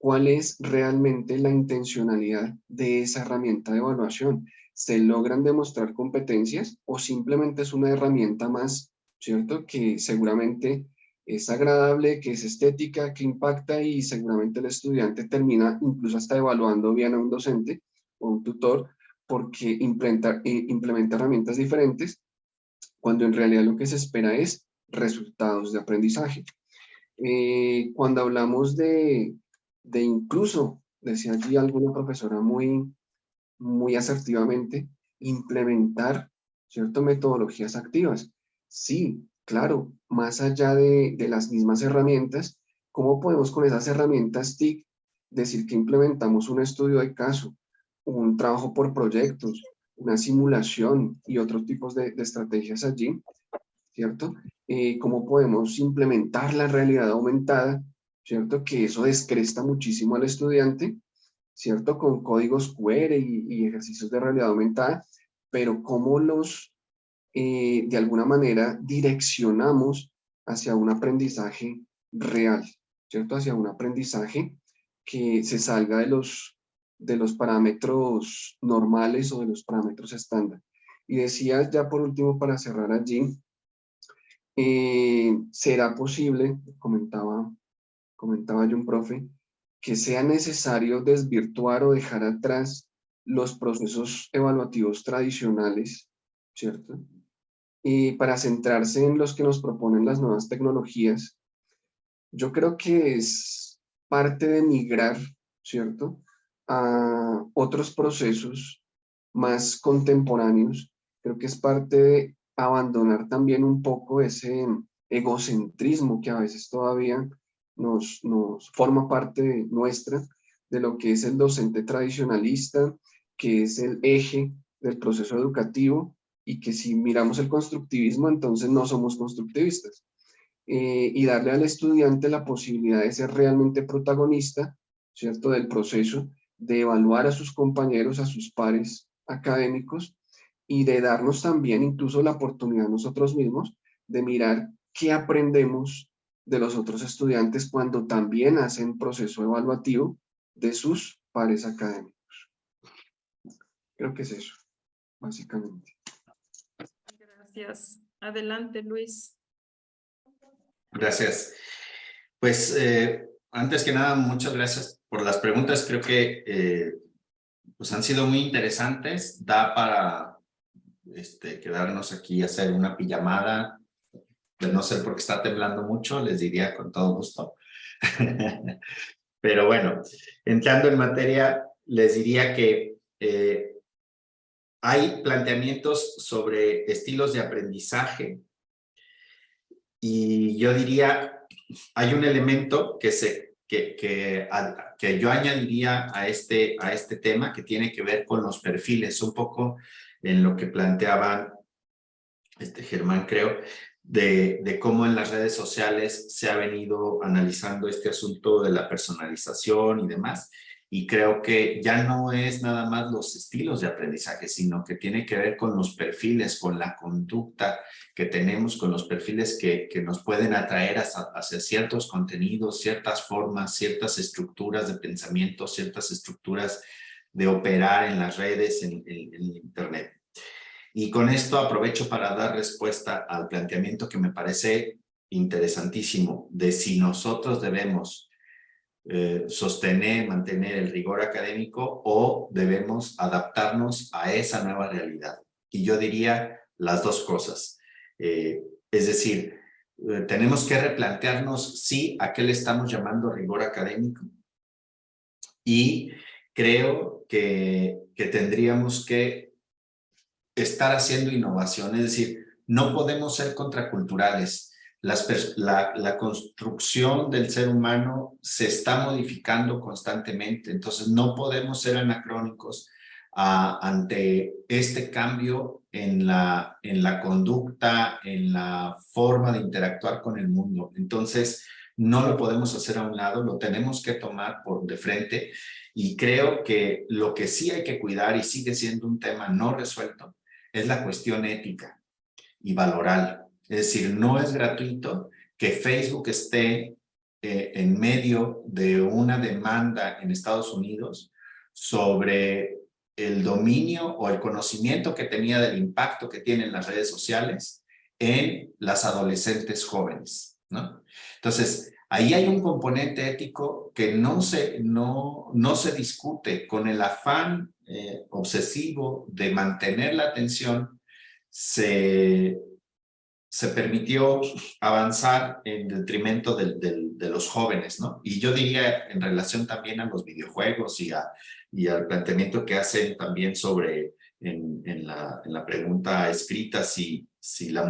cuál es realmente la intencionalidad de esa herramienta de evaluación. ¿Se logran demostrar competencias o simplemente es una herramienta más, ¿cierto? Que seguramente es agradable, que es estética, que impacta y seguramente el estudiante termina incluso hasta evaluando bien a un docente o un tutor porque implementa herramientas diferentes cuando en realidad lo que se espera es resultados de aprendizaje. Cuando hablamos de incluso, decía allí alguna profesora muy asertivamente, implementar, ¿cierto? Metodologías activas. Sí, claro, más allá de las mismas herramientas, ¿cómo podemos con esas herramientas TIC decir que implementamos un estudio de caso, un trabajo por proyectos, una simulación y otros tipos de estrategias allí, ¿cierto? ¿Cómo podemos implementar la realidad aumentada, ¿cierto? Que eso descresta muchísimo al estudiante, ¿cierto? Con códigos QR y ejercicios de realidad aumentada, pero cómo los, de alguna manera, direccionamos hacia un aprendizaje real, ¿cierto? Hacia un aprendizaje que se salga de los parámetros normales o de los parámetros estándar. Y decía ya por último, para cerrar allí, será posible, comentaba yo un profe, que sea necesario desvirtuar o dejar atrás los procesos evaluativos tradicionales, ¿cierto? Y para centrarse en los que nos proponen las nuevas tecnologías, yo creo que es parte de migrar, ¿cierto?, a otros procesos más contemporáneos. Creo que es parte de abandonar también un poco ese egocentrismo que a veces todavía nos forma parte nuestra, de lo que es el docente tradicionalista, que es el eje del proceso educativo, y que si miramos el constructivismo, entonces no somos constructivistas. Y darle al estudiante la posibilidad de ser realmente protagonista, ¿cierto?, del proceso, de evaluar a sus compañeros, a sus pares académicos, y de darnos también incluso la oportunidad nosotros mismos de mirar qué aprendemos de los otros estudiantes cuando también hacen proceso evaluativo de sus pares académicos. Creo que es eso, básicamente. Gracias. Adelante, Luis. Gracias. Pues antes que nada, muchas gracias por las preguntas. Creo que pues han sido muy interesantes. Da para quedarnos aquí a hacer una pijamada. De no ser porque está temblando mucho, les diría con todo gusto. Pero bueno, entrando en materia, les diría que hay planteamientos sobre estilos de aprendizaje y yo diría, hay un elemento que yo añadiría a este tema que tiene que ver con los perfiles, un poco en lo que planteaba Germán, creo, de cómo en las redes sociales se ha venido analizando este asunto de la personalización y demás. Y creo que ya no es nada más los estilos de aprendizaje, sino que tiene que ver con los perfiles, con la conducta que tenemos, con los perfiles que nos pueden atraer hacia ciertos contenidos, ciertas formas, ciertas estructuras de pensamiento, ciertas estructuras de operar en las redes, en Internet. Y con esto aprovecho para dar respuesta al planteamiento que me parece interesantísimo de si nosotros debemos sostener, mantener el rigor académico o debemos adaptarnos a esa nueva realidad. Y yo diría las dos cosas. Es decir, tenemos que replantearnos sí a qué le estamos llamando rigor académico y creo que tendríamos que estar haciendo innovación, es decir, no podemos ser contraculturales. La construcción del ser humano se está modificando constantemente, entonces no podemos ser anacrónicos ante este cambio en la conducta, en la forma de interactuar con el mundo. Entonces, no lo podemos hacer a un lado, lo tenemos que tomar por de frente y creo que lo que sí hay que cuidar y sigue siendo un tema no resuelto es la cuestión ética y valoral. Es decir, no es gratuito que Facebook esté en medio de una demanda en Estados Unidos sobre el dominio o el conocimiento que tenía del impacto que tienen las redes sociales en las adolescentes jóvenes, ¿no? Entonces, ahí hay un componente ético que no se discute. Con el afán obsesivo de mantener la atención, se permitió avanzar en detrimento de los jóvenes, ¿no? Y yo diría en relación también a los videojuegos y al planteamiento que hacen también sobre, en la pregunta escrita, si la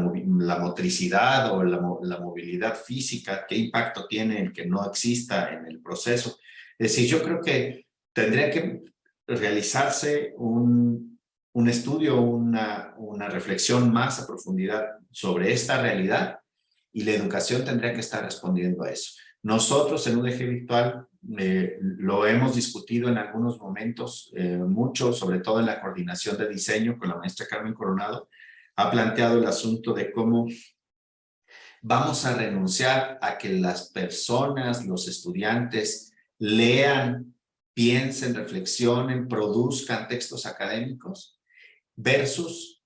motricidad o la movilidad física, qué impacto tiene el que no exista en el proceso. Es decir, yo creo que tendría que realizarse un estudio, una reflexión más a profundidad sobre esta realidad, y la educación tendría que estar respondiendo a eso. Nosotros en UDG Virtual lo hemos discutido en algunos momentos mucho, sobre todo en la coordinación de diseño con la maestra Carmen Coronado. Ha planteado el asunto de cómo vamos a renunciar a que las personas, los estudiantes, lean, piensen, reflexionen, produzcan textos académicos, versus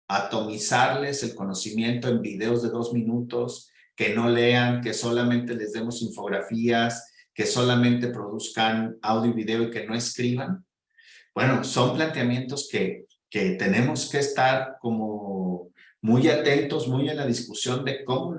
atomizarles el conocimiento en videos de 2 minutos, que no lean, que solamente les demos infografías, que solamente produzcan audio y video y que no escriban. Bueno, son planteamientos que tenemos que estar como muy atentos, muy en la discusión de cómo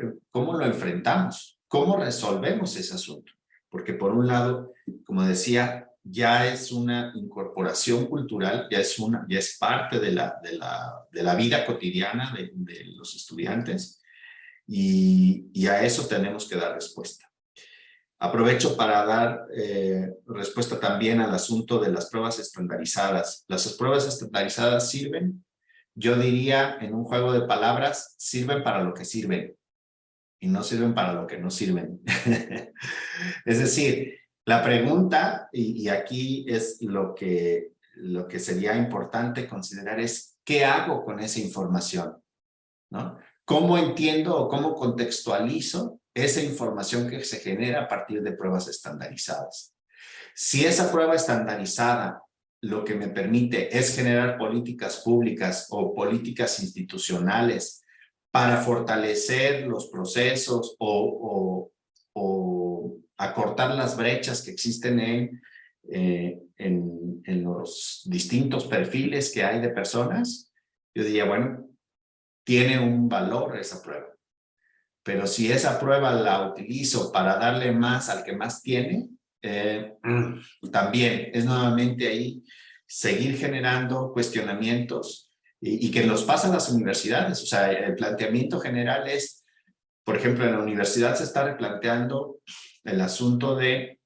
lo enfrentamos, cómo resolvemos ese asunto. Porque por un lado, como decía, ya es una incorporación cultural, ya es parte de la vida cotidiana de los estudiantes, y a eso tenemos que dar respuesta. Aprovecho para dar respuesta también al asunto de las pruebas estandarizadas. Las pruebas estandarizadas sirven, yo diría en un juego de palabras, sirven para lo que sirven y no sirven para lo que no sirven. Es decir, la pregunta, y aquí es lo que sería importante considerar, es ¿qué hago con esa información? ¿No? ¿Cómo entiendo o cómo contextualizo esa información que se genera a partir de pruebas estandarizadas? Si esa prueba estandarizada lo que me permite es generar políticas públicas o políticas institucionales para fortalecer los procesos o acortar las brechas que existen en los distintos perfiles que hay de personas, yo diría, bueno, tiene un valor esa prueba. Pero si esa prueba la utilizo para darle más al que más tiene, también es nuevamente ahí seguir generando cuestionamientos y que nos pasan las universidades. O sea, el planteamiento general es, por ejemplo, en la universidad se está replanteando el asunto de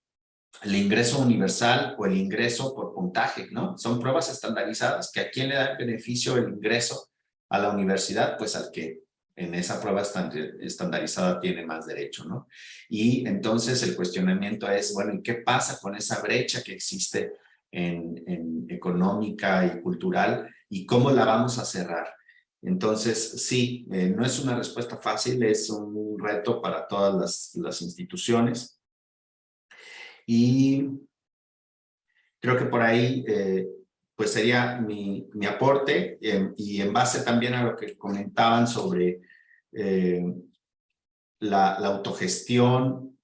el ingreso universal o el ingreso por puntaje, ¿no? Son pruebas estandarizadas que a quién le da el beneficio el ingreso a la universidad, pues al que en esa prueba estandarizada tiene más derecho, ¿no? Y entonces el cuestionamiento es, bueno, ¿y qué pasa con esa brecha que existe en económica y cultural y cómo la vamos a cerrar? Entonces, sí, no es una respuesta fácil, es un reto para todas las instituciones. Y creo que por ahí pues sería mi aporte, y en base también a lo que comentaban sobre la autogestión,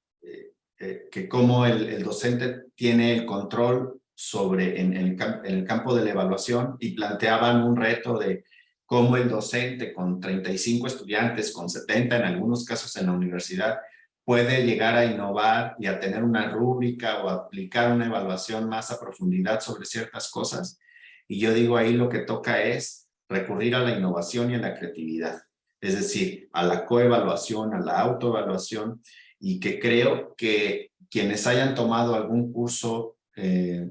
que cómo el docente tiene el control sobre en el campo de la evaluación, y planteaban un reto de cómo el docente con 35 estudiantes, con 70 en algunos casos en la universidad, puede llegar a innovar y a tener una rúbrica o aplicar una evaluación más a profundidad sobre ciertas cosas. Y yo digo, ahí lo que toca es recurrir a la innovación y a la creatividad. Es decir, a la coevaluación, a la autoevaluación, y que creo que quienes hayan tomado algún curso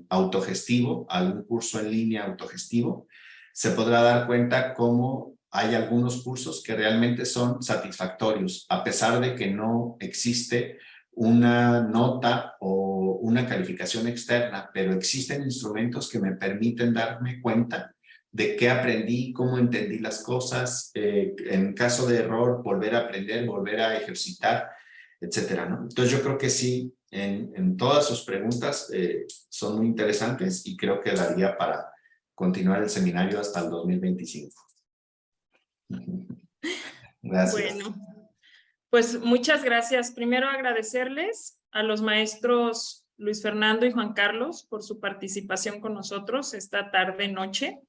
autogestivo, algún curso en línea autogestivo, se podrá dar cuenta cómo hay algunos cursos que realmente son satisfactorios, a pesar de que no existe una nota o una calificación externa, pero existen instrumentos que me permiten darme cuenta de qué aprendí, cómo entendí las cosas, en caso de error, volver a aprender, volver a ejercitar. etcétera, ¿no? Entonces yo creo que sí, en todas sus preguntas son muy interesantes y creo que daría para continuar el seminario hasta el 2025. Gracias. Bueno, pues muchas gracias. Primero agradecerles a los maestros Luis Fernando y Juan Carlos por su participación con nosotros esta tarde-noche.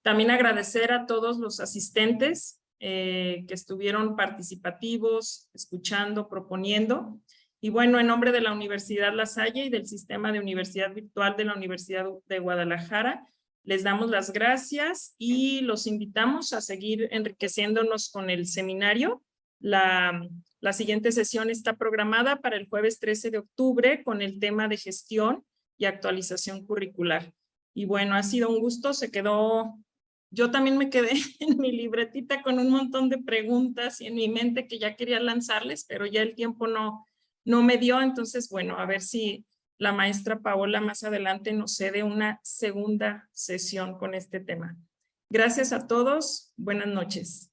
También agradecer a todos los asistentes que estuvieron participativos, escuchando, proponiendo. Y bueno, en nombre de la Universidad La Salle y del Sistema de Universidad Virtual de la Universidad de Guadalajara, les damos las gracias y los invitamos a seguir enriqueciéndonos con el seminario. La siguiente sesión está programada para el jueves 13 de octubre con el tema de gestión y actualización curricular. Y bueno, ha sido un gusto, yo también me quedé en mi libretita con un montón de preguntas y en mi mente que ya quería lanzarles, pero ya el tiempo no me dio. Entonces, bueno, a ver si la maestra Paola más adelante nos cede una segunda sesión con este tema. Gracias a todos. Buenas noches.